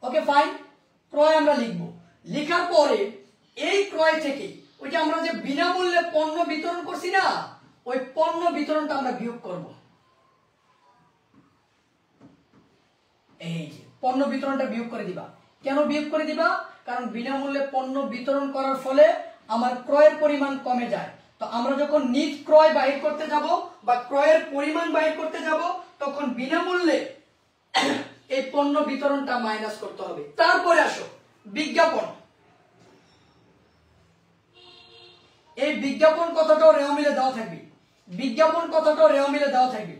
Okay fine. ক্রয় আমরা লিখব, লেখার পরে এই ক্রয় থেকে ওই যে আমরা যে বিনামূল্যে পণ্য বিতরণ করছি না, ওই পণ্য বিতরণটা আমরা বিয়োগ করব। এই যে পণ্য বিতরণটা বিয়োগ করে দিবা। কেন বিয়োগ করে দিবা? কারণ বিনামূল্যে পণ্য বিতরণ করার ফলে আমার ক্রয়ের পরিমাণ কমে যায়। তো আমরা যখন নিট ক্রয় বাহির করতে যাব বা ক্রয়ের পরিমাণ বাহির করতে যাব, তখন বিনামূল্যে এই পণ্য বিতরণটা মাইনাস করতে হবে। তারপরে আসো বিজ্ঞাপন। এই বিজ্ঞাপন কথাটাও রেও মিলে দেওয়া থাকবে, বিজ্ঞাপন কথাটাও রেও মিলে দেওয়া থাকবে।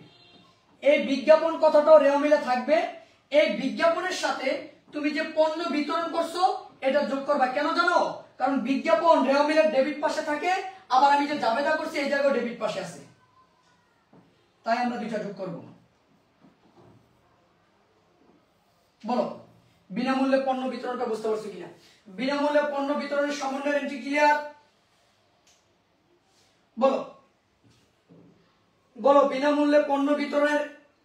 এই বিজ্ঞাপন কথাটাও রেও মিলে থাকবে। এই বিজ্ঞাপনের সাথে তুমি যে পণ্য বিতরণ করছো এটা যোগ করবা। কেন জানো? কারণ বিজ্ঞাপন রেও মিলে ডেবিট পাশে থাকে, আবার আমি যে জাবেদা করছি এই জায়গায় ডেবিট পাশে আছে, তাই আমরা দুইটা যোগ করব। বলো বিনামূল্যে পণ্য বিতরণটা বুঝতে পারছো কিনা? বিনামূল্যে পণ্য বিতরণের সমন্বয়ের এন্ট্রি ক্লিয়ার? বলো বলো বিনামূল্যে পণ্য বিতরণের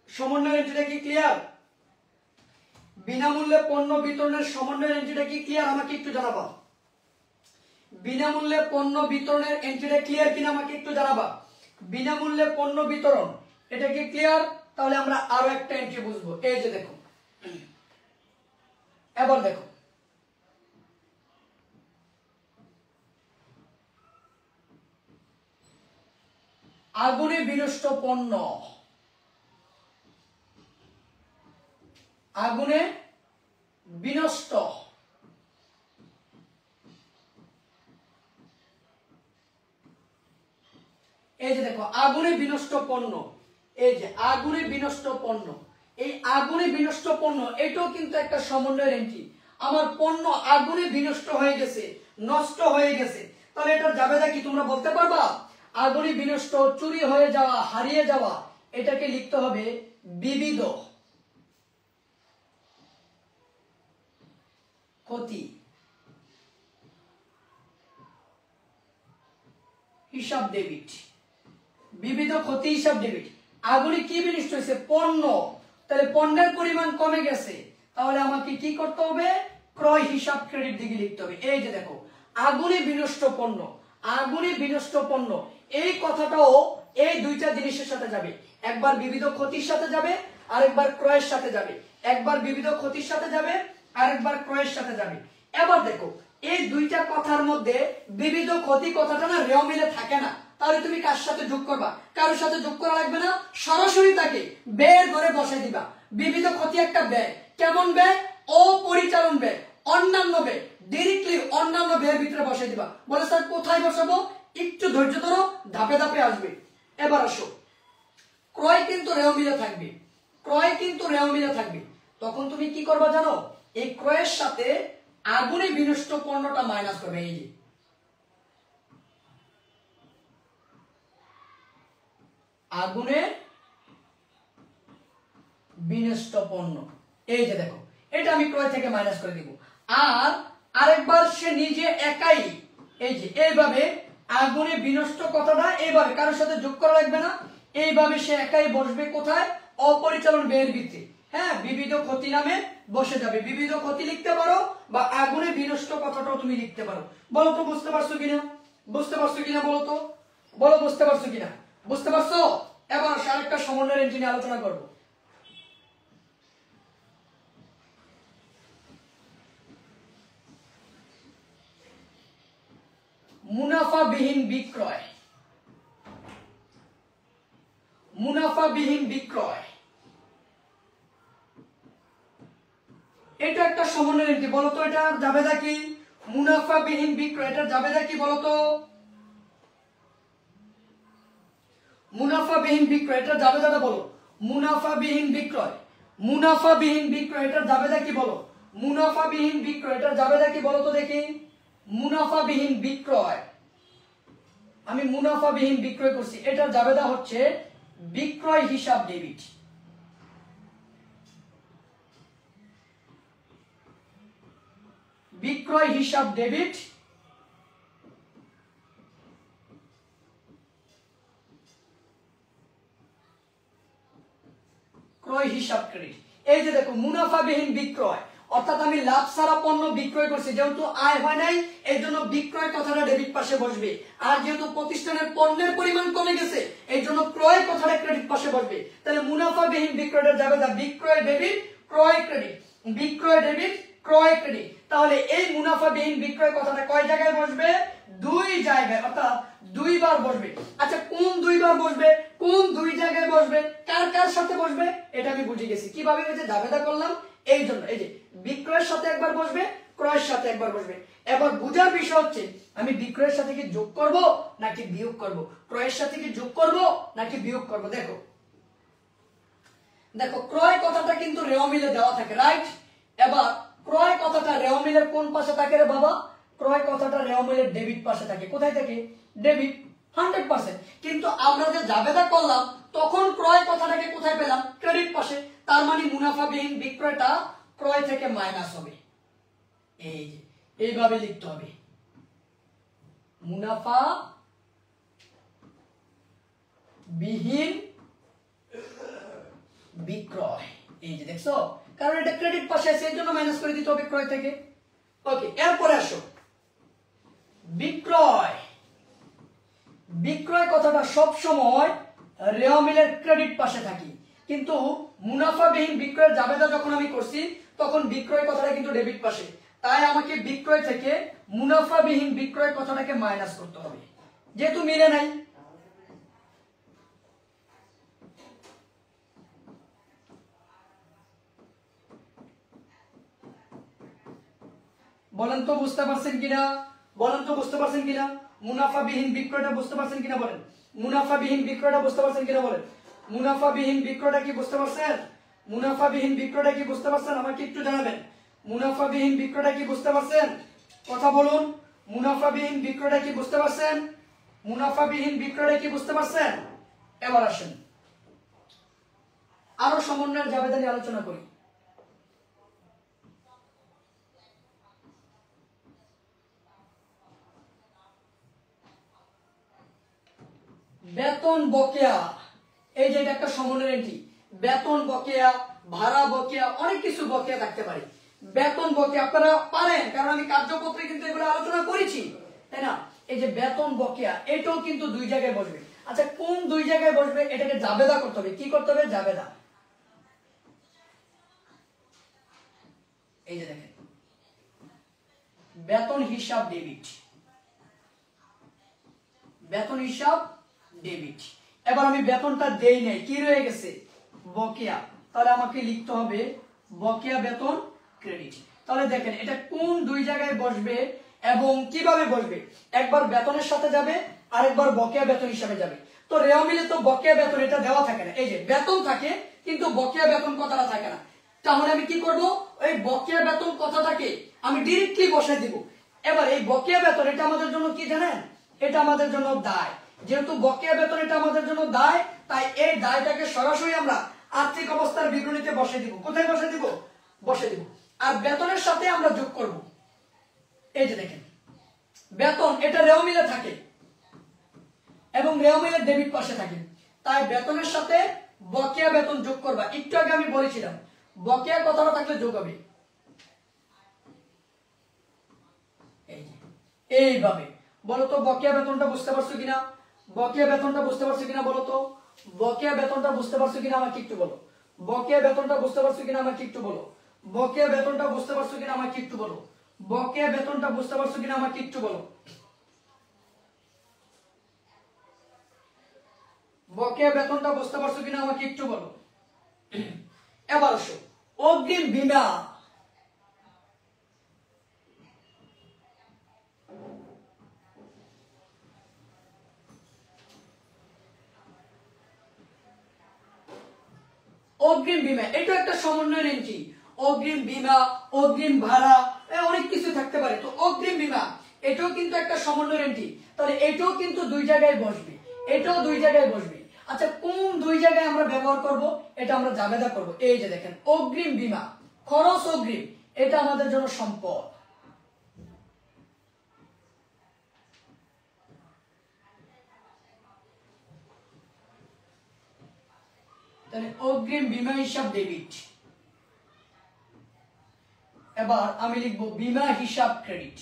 সমন্বয়ের এন্ট্রিটা কি ক্লিয়ার? বিনামূল্যে পণ্য বিতরণের সমন্বয়ের এন্ট্রিটা কি ক্লিয়ার? আমাকে একটু জানাবা। বিনামূল্যে পণ্য বিতরণের এন্ট্রিটা ক্লিয়ার কিনা আমাকে একটু জানাবা। বিনামূল্যে পণ্য বিতরণ এটা কি ক্লিয়ার? তাহলে আমরা আরো একটা এন্ট্রি বুঝবো। এই যে দেখো, এবার দেখো আগুনে বিনষ্ট পণ্য, আগুনে বিনষ্ট এই যে দেখো আগুনে বিনষ্ট পণ্য, এই যে আগুনে বিনষ্ট পণ্য, এই আগুনে বিনষ্ট পণ্য এটাও কিন্তু একটা সমন্বয়ের এন্ট্রি। আমার পণ্য আগুনে বিনষ্ট হয়ে গেছে, নষ্ট হয়ে গেছে, তাহলে এটার জাবেদা কি তোমরা বলতে পারবা? আগুনে বিনষ্ট, চুরি হয়ে যাওয়া, হারিয়ে যাওয়া, এটাকে লিখতে হবে বিবিধ ক্ষতি হিসাব ডেবিট। বিবিধ ক্ষতি হিসাব ডেবিট। আগুনে কি বিনষ্ট হয়েছে? পণ্য। তাহলে পণ্যের পরিমাণ কমে গেছে, তাহলে আমাকে কি করতে হবে? ক্রয় হিসাব ক্রেডিট দিকে লিখতে হবে। এই যে দেখো, আগুনে বিনষ্ট পণ্য, আগুনে বিনষ্ট পণ্য, এই কথাটাও এই দুইটা জিনিসের সাথে যাবে। একবার বিবিধ ক্ষতির সাথে যাবে, আরেকবার ক্রয়ের সাথে যাবে। একবার বিবিধ ক্ষতির সাথে যাবে, আরেকবার ক্রয়ের সাথে যাবে। এবার দেখো, এই দুইটা কথার মধ্যে বিবিধ ক্ষতি কথাটা না রেও মিলে থাকে না। তাহলে তুমি কার সাথে যোগ করবা? কারোর সাথে যোগ করা লাগবে না, সরাসরি তাকে ব্যয়ের ঘরে বসে দিবা। বিবিধ ক্ষতি একটা ব্যয়। কেমন ব্যয়? অপরিচালন ব্যয়, অন্যান্য ব্যয়। ডিরেক্টলি অন্যান্য ব্যয়ের ভিতরে বসে দিবা। বলে স্যার কোথায় বসাবো? একটু ধৈর্য ধরো, ধাপে ধাপে আসবে। এবার আসো, ক্রয় কিন্তু রেও মিলে থাকবে, ক্রয় কিন্তু রেও মিলে থাকবে। তখন তুমি কি করবা জানো? এই ক্রয়ের সাথে আগুনে বিনষ্ট পণ্যটা মাইনাস করবে। এই যে আগুনে বিনষ্ট পণ্য, এই যে দেখো, এটা আমি ক্রয় থেকে মাইনাস করে দিব। আর আরেকবার সে নিজে একাই এই যে এইভাবে আগুনে বিনষ্ট কথাটা এইভাবে কারোর সাথে যোগ করা লাগবে না, এইভাবে সে একাই বসবে কোথায়? অপরিচালন ব্যয়ের ভিত্তি। হ্যাঁ, বিবিধ ক্ষতি নামে বসে যাবে। বিবিধ ক্ষতি লিখতে পারো বা আগুনে বিনষ্ট কথাটাও তুমি লিখতে পারো। বলো তো বুঝতে পারছো কিনা? বুঝতে পারছো কিনা বলো তো, বলো বুঝতে পারছো কিনা? বুঝতে পারছো? এবার আরেকটা সমন্বয়ের এন্ট্রি নিয়ে আলোচনা করবো। মুনাফাবিহীন বিক্রয়, মুনাফাবিহীন বিক্রয়, এটা একটা সমন্বয় নীতি। বলতো এটা জাবেদা কি? মুনাফাবিহীন বিক্রয়, এটা জাবেদা কি বলতো? মুনাফাবিহীন বিক্রয়, এটা জাবেদাটা বলো। মুনাফাবিহীন বিক্রয়, মুনাফাবিহীন বিক্রয়, এটা জাবেদা কি বলো? মুনাফাবিহীন বিক্রয়, এটা জাবেদা কি বলো তো দেখি? মুনাফাবিহীন বিক্রয়, আমি মুনাফাবিহীন বিক্রয় করছি, এটা জাবেদা হচ্ছে বিক্রয় হিসাব ডেবিট। বিক্রয় হিসাব ডেবিট, ক্রয় হিসাব ক্রেডিট। এই যে দেখো, মুনাফাবিহীন বিক্রয় অর্থাৎ আমি লাভ ছাড়া পণ্য বিক্রয় করছি, যেহেতু আয় হয় নাই এই জন্য বিক্রয় কথাটা ডেবিট পাশে বসবে। আর যেহেতু প্রতিষ্ঠানের পণ্যের পরিমাণ কমে গেছে এই জন্য ক্রয় কথাটা ক্রেডিট পাশে বসবে। তাহলে মুনাফাবিহীন বিক্রয়টা যাবে যা বিক্রয় ডেবিট ক্রয় ক্রেডিট, বিক্রয় ডেবিট ক্রয় ক্রেডিট। তাহলে এই মুনাফাবিহীন বিক্রয় কথাটা কয় জায়গায় বসবে? দুই জায়গায়, অর্থাৎ দুইবার বসবে। আচ্ছা, কোন দুইবার বসবে? কোন দুই জায়গায় বসবে? কার কার সাথে বসবে? এটা আমি বুঝে গেছি। কিভাবে যে জাবেদা করলাম এই জন্য। এই যে বিক্রয়ের সাথে একবার বসবে, ক্রয়ের সাথে একবার বসবে। এবার বুঝার বিষয় হচ্ছে আমি বিক্রয়ের সাথে কি যোগ করব নাকি বিয়োগ করব, ক্রয়ের সাথে কি যোগ করব নাকি বিয়োগ করব। দেখো দেখো, ক্রয় কথাটা কিন্তু রেও মিলে দেওয়া থাকে, রাইট? এবার ক্রয় কথাটা রেও মিলের কোন পাশে থাকে রে বাবা? ক্রয় কথাটা রেও মিলের ডেবিট পাশে থাকে। কোথায় থাকে? ডেবিট, 100%। কিন্তু আমরা যে জাবেদা করলাম তখন ক্রয় কথাটাকে কোথায় পেলাম? ক্রেডিট পাশে। তার মানে মুনাফাবিহীন বিক্রয়টা ক্রয় থেকে মাইনাস হবে। এই যে এইভাবে লিখতে হবে, মুনাফা বিহীন বিক্রয়। এই যে দেখছো, কারণ এটা ক্রেডিট পাশে আছে এই জন্য মাইনাস করে দিতে হবে ক্রয় থেকে। ওকে, এরপরে আসো বিক্রয়। বিক্রয় কথাটা সব সময় রেও মিলের ক্রেডিট পাশে থাকে, কিন্তু মুনাফাবিহীন বিক্রয়ের জাবেদা যখন আমি করছি তখন বিক্রয় কথাটা কিন্তু ডেবিট পাশে। তাই আমাকে বিক্রয় থেকে মুনাফাবিহীন বিক্রয় কথাটাকে মাইনাস করতে হবে, যেহেতু মিলে নাই। বলেন তো বুঝতে পারছেন কিনা? বলেন তো বুঝতে পারছেন কিনা? মুনাফাবিহীন বিক্রয়টা বুঝতে পারছেন কিনা বলেন? মুনাফাবিহীন বিক্রয়টা বুঝতে পারছেন কিনা বলেন? মুনাফাবিহীন বিক্রয়টা কি বুঝতে পারছেন? মুনাফাবিহীন বিক্রয়টা কি বুঝতে পারছেন? আমাকে একটু জানাবেন, মুনাফাবিহীন বিক্রয়টা কি বুঝতে পারছেন? কথা বলুন, মুনাফাবিহীন বিক্রয়টা কি বুঝতে পারছেন? মুনাফাবিহীন বিক্রয়টা কি বুঝতে পারছেন? এবার আসেন আরো সমন্বয়ের জাবেদা নিয়ে আলোচনা করি। বেতন বকেয়া, এই যে এটা একটা সমন্বয়ের এন্ট্রি। বেতন বকেয়া, ভাড়া বকেয়া, অনেক কিছু বকেয়া থাকতে পারে। বেতন বকেয়া আপনারা পারেন, কারণ আমি কার্যপত্রে কিন্তু এগুলো আলোচনা করেছি, তাই না? এই যে বেতন বকেয়া, এটাও কিন্তু দুই জায়গায় বসবে। আচ্ছা, কোন দুই জায়গায় বসবে? এটাকে জাবেদা করতে হবে। কি করতে হবে? জাবেদা। এই যে দেখেন, বেতন হিসাব ডেবিট, বেতন হিসাব ডেবিট। এবার আমি বেতনটা দেই নাই, কি রয়ে গেছে? বকেয়া। তাহলে আমাকে লিখতে হবে বকেয়া বেতন ক্রেডিট। তাহলে দেখেন এটা কোন দুই জায়গায় বসবে এবং কিভাবে বসবে। একবার বেতনের সাথে যাবে, আরেকবার বকেয়া বেতন হিসাবে যাবে। তো রেওয়া মিলে তো বকেয়া বেতন এটা দেওয়া থাকে না। এই যে বেতন থাকে কিন্তু বকেয়া বেতন কথাটা থাকে না। তাহলে আমি কি করব? ওই বকেয়া বেতন কথাটাকে আমি ডিরেক্টলি বসাই দিব। এবার এই বকেয়া বেতন এটা আমাদের জন্য কি জানেন? এটা আমাদের জন্য দায়। যেহেতু বকেয়া বেতন এটা আমাদের জন্য দায়, তাই এই দায়টাকে সরাসরি আমরা আর্থিক অবস্থার বিবরণীতে বসে দিব। কোথায় বসে দিব? বসে দিব। আর বেতনের সাথে আমরা যোগ করব। এই যে দেখেন, বেতন এটা রেওয়া মিলে থাকে এবং রেওয়া মিলের ডেবিট পাশে থাকে, তাই বেতনের সাথে বকেয়া বেতন যোগ করবা। একটু আগে আমি বলেছিলাম বকেয়া কথাটা থাকলে যোগ হবে। এইভাবে বলো তো বকেয়া বেতনটা বুঝতে পারছো কিনা? বকেয়া বেতনটা বুঝতে পারছো কিনা বলো তো? বকেয়া বেতনটা বুঝতে পারছো কিনা আমাকে একটু বলো। বকেয়া বেতনটা বুঝতে পারছো কিনা আমাকে একটু বলো। বকেয়া বেতনটা বুঝতে পারছো কিনা আমাকে একটু বলো। বকেয়া বেতনটা বুঝতে পারছো কিনা আমাকে একটু বলো। বকেয়া বেতনটা বুঝতে পারছো কিনা আমাকে একটু বলো। এবার আসো অগ্রিম বীমা। অগ্রিম বীমা এটা একটা সমন্বয়ের এন্ট্রি। অগ্রিম বীমা, অগ্রিম ভাড়া, অনেক কিছু থাকতে পারে। তো অগ্রিম বীমা এটাও কিন্তু একটা সমন্বয়ের এন্ট্রি। তাহলে এটাও কিন্তু দুই জায়গায় বসবে, এটাও দুই জায়গায় বসবে। আচ্ছা, কোন দুই জায়গায় আমরা ব্যবহার করব? এটা আমরা জাবেদা করব। এই যে দেখেন, অগ্রিম বীমা, খরচ অগ্রিম, এটা আমাদের জন্য সম্পদ। তাহলে অগ্রিম বীমা হিসাব ডেবিট। এবার আমি লিখবো বীমা হিসাব ক্রেডিট।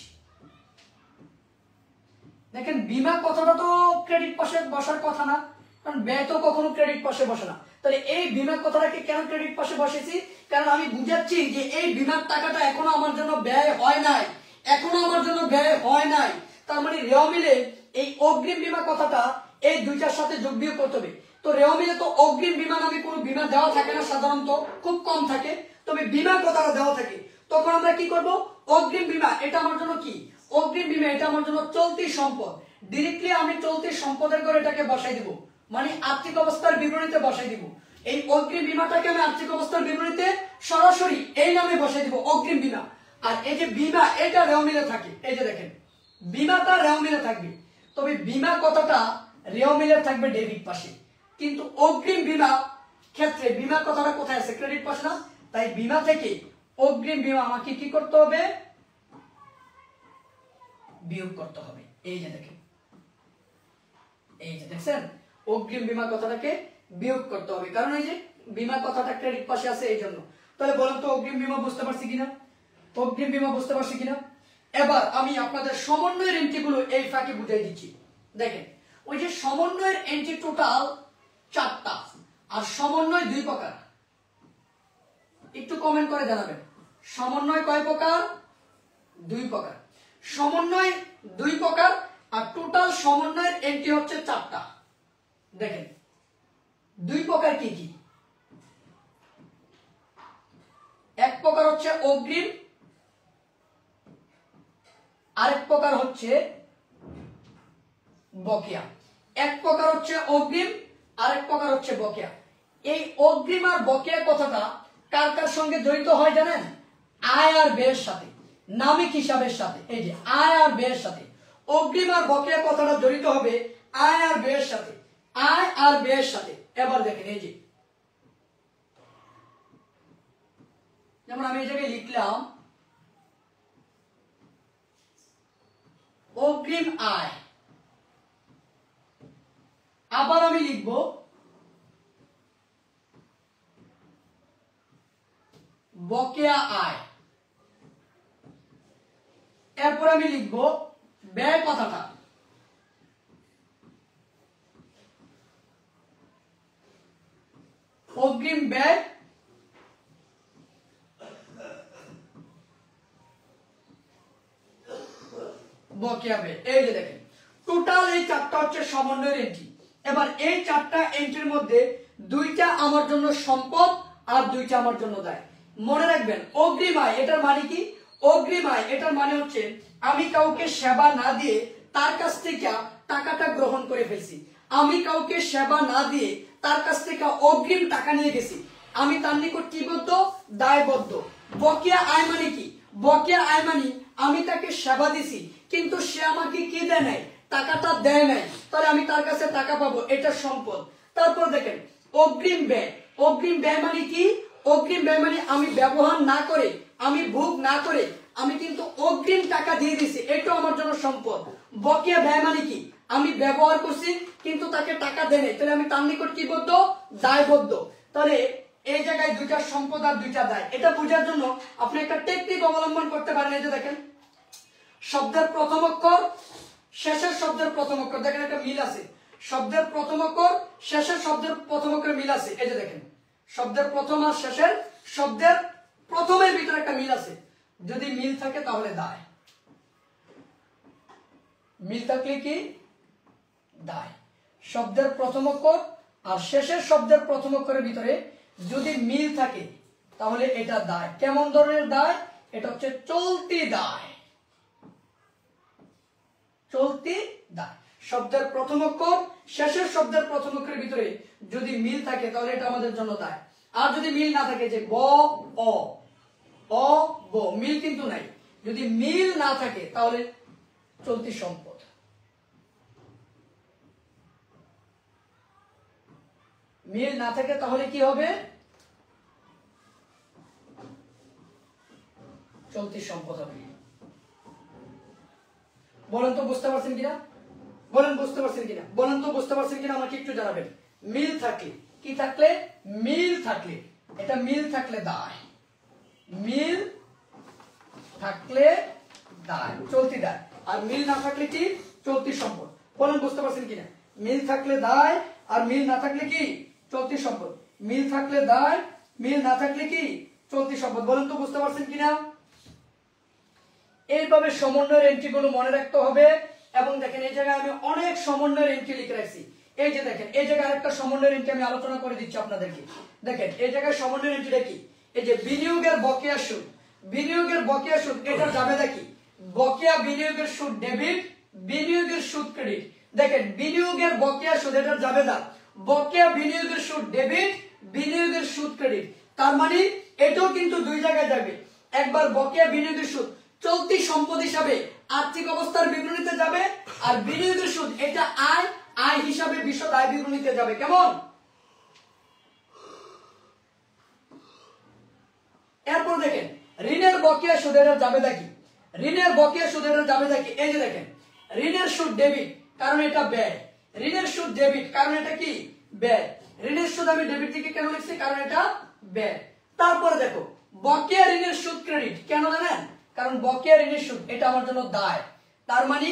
দেখেন, বীমা কথাটা তো ক্রেডিট পাশে বসার কথা না, কারণ ব্যয় তো কখনো ক্রেডিট পাশে বসে না। তাহলে এই বীমা কথাটাকে কেন ক্রেডিট পাশে বসেছি? কারণ আমি বুঝাচ্ছি যে এই বীমার টাকাটা এখনো আমার জন্য ব্যয় হয় নাই, এখনো আমার জন্য ব্যয় হয় নাই। তার মানে রেওয়া মিলে এই অগ্রিম বীমা কথাটা এই দুইটার সাথে যোগ বিয়োগ করতে হবে। তো রেওয়া মিলে তো অগ্রিম বীমা নামে কোনো বীমা দেওয়া থাকে না, সাধারণত খুব কম থাকে। তবে বীমা কথাটা দেওয়া থাকে, তখন আমরা কি করব? অগ্রিম বীমা এটা আমার জন্য কি? অগ্রিম বীমা এটা আমার জন্য চলতি সম্পদ। ডিরেক্টলি আমি চলতি সম্পদের করে এটাকে বসাই দিব, মানে আর্থিক অবস্থার বিবরণীতে বসাই দিব। এই অগ্রিম বীমাটাকে আমি আর্থিক অবস্থার বিবরণীতে সরাসরি এই নামে বসাই দিব, অগ্রিম বীমা। আর এই যে বীমা এটা রেওয়া মিলে থাকে, এই যে দেখেন বীমাটা রেওয়া মিলে থাকবে। তবে বীমা কথাটা রেওয়া মিলে থাকবে ডেবিট পাশে, কিন্তু অগ্রিম বীমা ক্ষেত্রে বীমা কথাটা কোথায় আছে? ক্রেডিট পাশে না। তাই বীমা থেকে অগ্রিম বীমা আমাকে কি করতে হবে? বিয়োগ করতে হবে। এই যে দেখেন, এই যে দেখছেন, অগ্রিম বীমা কথাটাকে বিয়োগ করতে হবে, কারণ এই যে বীমা কথাটা ক্রেডিট পাশে আছে এই জন্য। তাহলে বলেন তো অগ্রিম বীমা বুঝতে পারছি কিনা? অগ্রিম বীমা বুঝতে পারছি কিনা? এবার আমি আপনাদের সমন্বয়ের এন্ট্রিগুলো এই ফাঁকে বুঝাই দিচ্ছি। দেখেন, ওই যে সমন্বয়ের এন্ট্রি টোটাল 4টা, আর সমন্বয় 2 প্রকার। একটু কমেন্ট করে জানাবেন সমন্বয় কয় প্রকার? 2 প্রকার। সমন্বয় 2 প্রকার, আর টোটাল সমন্বয়ের এন্ট্রি হচ্ছে 4টা। দেখেন 2 প্রকার কি কি? এক প্রকার হচ্ছে অগ্রিম, আরেক প্রকার হচ্ছে বকেয়া। এক প্রকার হচ্ছে অগ্রিম, আরেক প্রকার হচ্ছে বকেয়া। এই অগ্রিম আর বকেয়া কথাটা কার কার সঙ্গে জড়িত হয় জানেন? আয় আর ব্যয়ের সাথে, নামিক হিসাবের সাথে। এই যে আয় আর ব্যয়ের সাথে অগ্রিম আর বকেয়া কথাটা জড়িত হবে আয় আর ব্যয়ের সাথে, আয় আর ব্যয়ের সাথে। এবার দেখেন, এই যে যেমন আমি এই জায়গায় লিখলাম অগ্রিম আয়, আবার আমি লিখব বকেয়া আয়। এরপর আমি লিখব ব্যয় কথাটা। অগ্রিম ব্যয়, বকেয়া ব্যয়। এই যে দেখেন টোটাল এই চারটা হচ্ছে সমন্বয়ের এন্ট্রি। এবার এই চারটা এন্ট্রির মধ্যে দুইটা আমার জন্য সম্পদ আর দুইটা আমার জন্য দায়। মনে রাখবেন অগ্রিম আয় এটার মানে কি? অগ্রিম আয় এটার মানে হচ্ছে আমি কাউকে সেবা না দিয়ে তার কাছ থেকে টাকাটা গ্রহণ করে ফেলছি। আমি কাউকে সেবা না দিয়ে তার কাছ থেকে অগ্রিম টাকা নিয়ে গেছি, আমি তার নিকট কি বদ্ধ? দায়বদ্ধ। বকেয়া আয় মানে কি? বকেয়া আয় মানে আমি তাকে সেবা দিছি কিন্তু সে আমাকে কি দেয় নাই? টাকাটা দেয় নাই, তাহলে আমি তার কাছে টাকা পাবো, এটা সম্পদ। তারপর দেখেন অগ্রিম ব্যয়। অগ্রিম ব্যয় মানে কি? অগ্রিম ব্যয় মানে আমি ব্যবহার না করে, আমি ভোগ না করে আমি কিন্তু অগ্রিম টাকা দিয়ে দিছি, এটাও আমার জন্য সম্পদ। বকেয়া ব্যয় মানে কি? আমি ব্যবহার করছি কিন্তু তাকে টাকা দেয় নাই, তাহলে আমি তার নিকট কি বদ্ধ? দায়বদ্ধ। তাহলে এই জায়গায় দুইটা সম্পদ আর দুইটা দায়। এটা বোঝার জন্য আপনি একটা টেকনিক অবলম্বন করতে পারেন। এই যে দেখেন শব্দের প্রথম অক্ষর শেষের শব্দের প্রথম অক্ষর, দেখেন একটা মিল আছে। শব্দের প্রথম অক্ষর শেষের শব্দের প্রথম অক্ষরে মিল আছে। এই যে দেখেন শব্দের প্রথম আর শেষের শব্দের প্রথমের ভিতরে একটা মিল আছে। যদি মিল থাকে তাহলে দায়। মিল থাকলে কি? দায়। শব্দের প্রথম অক্ষর আর শেষের শব্দের প্রথম অক্ষরের ভিতরে যদি মিল থাকে তাহলে এটা দায়। কেমন ধরনের দায়? এটা হচ্ছে চলতি দায়। চলতি দায়। শব্দের প্রথম অক্ষর শেষের শব্দের প্রথম অক্ষরের ভিতরে যদি মিল থাকে তাহলে এটা আমাদের জন্য দায়। আর যদি মিল না থাকে, যে ব অ অ ব, মিল কিন্তু নাই, যদি মিল না থাকে তাহলে চলতি সম্পদ। মিল না থাকে তাহলে কি হবে? চলতি সম্পদ হবে। বলেন তো বুঝতে পারছেন কিনা? বলেন বুঝতে পারছেন কিনা? বলেন তো বুঝতে পারছেন কিনা? আমাকে একটু জানাবেন। মিল থাকলে কি? থাকলে মিল থাকলে, এটা মিল থাকলে দায়। মিল থাকলে দায়, চলতি দায়। আর মিল না থাকলে কি? চলতি সম্পদ। বলেন বুঝতে পারছেন কিনা? মিল থাকলে দায় আর মিল না থাকলে কি? চলতি সম্পদ। মিল থাকলে দায়, মিল না থাকলে কি? চলতি সম্পদ। বলেন তো বুঝতে পারছেন কিনা? এইভাবে সমন্বয়ের এন্ট্রি গুলো মনে রাখতে হবে। এবং দেখেন এই জায়গায় আমি অনেক সমন্বয়ের এন্ট্রি লিখে রাখছি। এই যে দেখেন এই জায়গায় আরেকটা সমন্বয়ের এন্ট্রি আমি আলোচনা করে দিচ্ছি আপনাদেরকে। দেখেন এই জায়গায় সমন্বয়ের এন্ট্রিটা কি? এই যে বিনিয়োগের বকেয়া সুদ, বিনিয়োগের বকেয়া সুদ, এটা যাবে নাকি? বকেয়া বিনিয়োগের সুদ ডেবিট, বিনিয়োগের সুদ ক্রেডিট। দেখেন বিনিয়োগের বকেয়া সুদ, এটা যাবে না। বকেয়া বিনিয়োগের সুদ ডেবিট, বিনিয়োগের সুদ ক্রেডিট। তার মানে এটাও কিন্তু দুই জায়গায় যাবে। একবার বকেয়া বিনিয়োগের সুদ চলতি সম্পদ হিসাবে আর্থিক অবস্থার বিবরণীতে যাবে, আর বিনিয়োগের সুদ এটা আয়, আয় হিসাবে বিশদ আয় বিবরণীতে যাবে। কেমন? এরপর দেখেন ঋণের বকেয়া সুদ, এটা যাবে নাকি? ঋণের বকেয়া সুদ, এটা যাবে নাকি? এই যে দেখেন ঋণের সুদ ডেবিট, কারণ এটা ব্যয়। ঋণের সুদ ডেবিট, কারণ এটা কি? ব্যয়। ঋণের সুদ আমি ডেবিট থেকে কেন লিখছি? কারণ এটা ব্যয়। তারপরে দেখো বকেয়া ঋণের সুদ ক্রেডিট, কেন জানেন? কারণ বকেয়া ঋণের সুদ এটা আমার জন্য দায়। তার মানে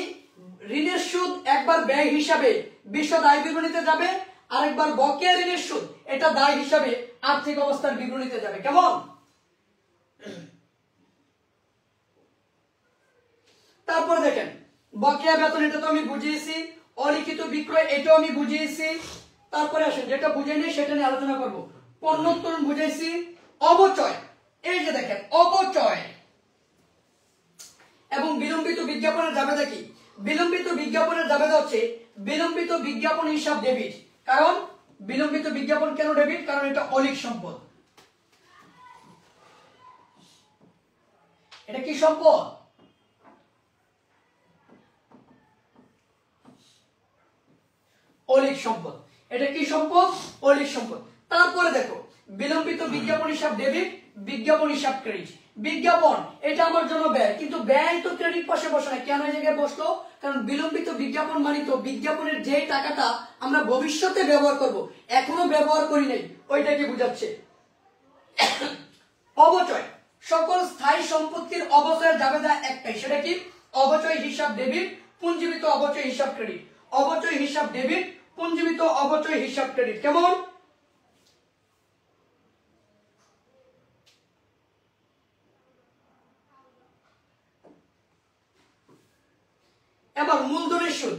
ঋণের সুদ একবার ব্যয় হিসাবে বিশদ আয় বিবরণীতে যাবে, আরেকবার বকেয়া ঋণের সুদ এটা দায় হিসাবে আর্থিক অবস্থার বিবরণীতে যাবে। কেমন? তারপরে দেখেন বকেয়া বেতন, এটা তো আমি বুঝিয়েছি। অলিখিত বিক্রয়, এটাও আমি বুঝিয়েছি। তারপরে আসেন যেটা বুঝাইনি সেটা নিয়ে আলোচনা করব। পণ্য উত্তোলন বুঝাইছি। অবচয়, এই যে দেখেন অবচয় এবং বিলম্বিত বিজ্ঞাপনের জাবেদা কি? বিলম্বিত বিজ্ঞাপনের জাবেদা হচ্ছে বিলম্বিত বিজ্ঞাপন হিসাব ডেবিট। কারণ বিলম্বিত বিজ্ঞাপন কেন ডেবিট? কারণ এটা অলিক সম্পদ। এটা কি সম্পদ? অলিক সম্পদ। এটা কি সম্পদ? অলিক সম্পদ। তারপরে দেখো বিলম্বিত বিজ্ঞাপন হিসাব ডেবিট, বিজ্ঞাপন হিসাব ক্রেডিট। বিজ্ঞাপন এটা আমার জন্য ব্যয়, কিন্তু ব্যয় তো ক্রেডিট পাশে বসে না। কেন এই জায়গায় বসলো? কারণ বিলম্বিত বিজ্ঞাপন মানে তো বিজ্ঞাপনের যে টাকাটা আমরা ভবিষ্যতে ব্যবহার করব, এখনো ব্যবহার করি নাই, ওইটাকে বোঝাচ্ছে। অবচয়, সকল স্থায়ী সম্পত্তির অবচয়ের জাবেদা একটাই, সেটা কি? অবচয় হিসাব ডেবিট, পুঞ্জীবিত অবচয় হিসাব ক্রেডিট। অবচয় হিসাব ডেবিট, পুঞ্জীবিত অবচয় হিসাব ক্রেডিট। কেমন? এবার মূলধনের সুদ।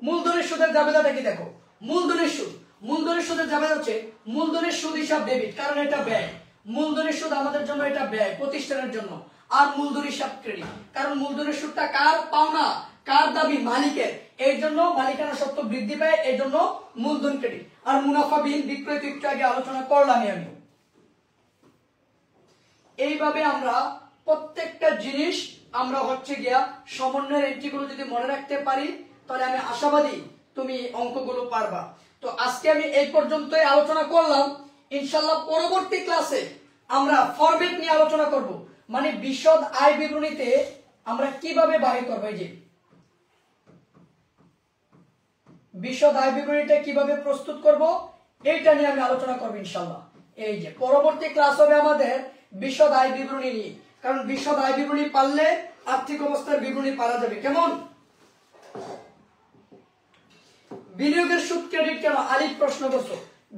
মূলধনের সুদের জাবেদাটা কি দেখো? মূলধনের সুদ, মূলধনের সুদের জাবেদা হচ্ছে মূলধনের সুদ হিসাব ডেবিট, কারণ এটা ব্যয়। মূলধনের সুদ আমাদের জন্য এটা ব্যয়, প্রতিষ্ঠানের জন্য। আর মূলধন হিসাব ক্রেডিট, কারণ মূলধনের সুদটা কার? পাওনা, কার দাবি? মালিকের। এই জন্য মালিকানা সত্ত্ব বৃদ্ধি পায়, এই জন্য মূলধন ক্রেডিট। আর মুনাফাবিহীন বিক্রয় তো একটু আগে আলোচনা করলামই আমি। এইভাবে আমরা প্রত্যেকটা জিনিস আমরা হচ্ছে গিয়া সমন্বয়ের এন্ট্রিগুলো যদি মনে রাখতে পারি, তাহলে আমি আশাবাদী তুমি অঙ্কগুলো পারবা। তো আজকে আমি এই পর্যন্তই আলোচনা করলাম। ইনশাল্লাহ পরবর্তী ক্লাসে আমরা ফরম্যাট নিয়ে আলোচনা করব, মানে বিশদ আয় বিবরণীতে আমরা কিভাবে বাহির করব। এই যে বিশদ আয় বিবরণীটা কিভাবে প্রস্তুত করব, এইটা নিয়ে আমি আলোচনা করব ইনশাল্লাহ। এই যে পরবর্তী ক্লাস হবে আমাদের বিশদ আয় বিবরণী নিয়ে, কারণ বিশদ আয় বিবরণী পারলে আর্থিক অবস্থার বিবরণী পারা যাবে। কেমন? বিনিয়োগের সুদ ক্রেডিট কেন? আলিফ প্রশ্ন করছো।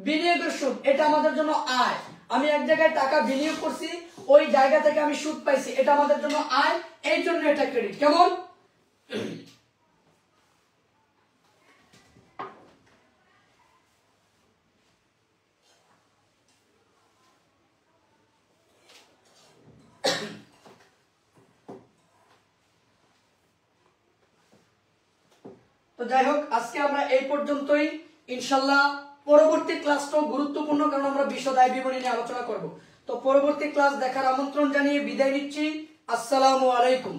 বিনিয়োগের সুদ এটা আমাদের জন্য আয়। আমি এক জায়গায় টাকা বিনিয়োগ করছি, ওই জায়গা থেকে আমি সুদ পাইছি, এটা আমাদের জন্য আয়, এই জন্য এটা ক্রেডিট। কেমন? তো যাই হোক, আজকে আমরা এই পর্যন্তই। ইনশাল্লাহ পরবর্তী ক্লাসটাও গুরুত্বপূর্ণ, কারণ আমরা বিশদ আয় বিবরণী নিয়ে আলোচনা করব। তো পরবর্তী ক্লাস দেখার আমন্ত্রণ জানিয়ে বিদায় নিচ্ছি। আসসালামু আলাইকুম।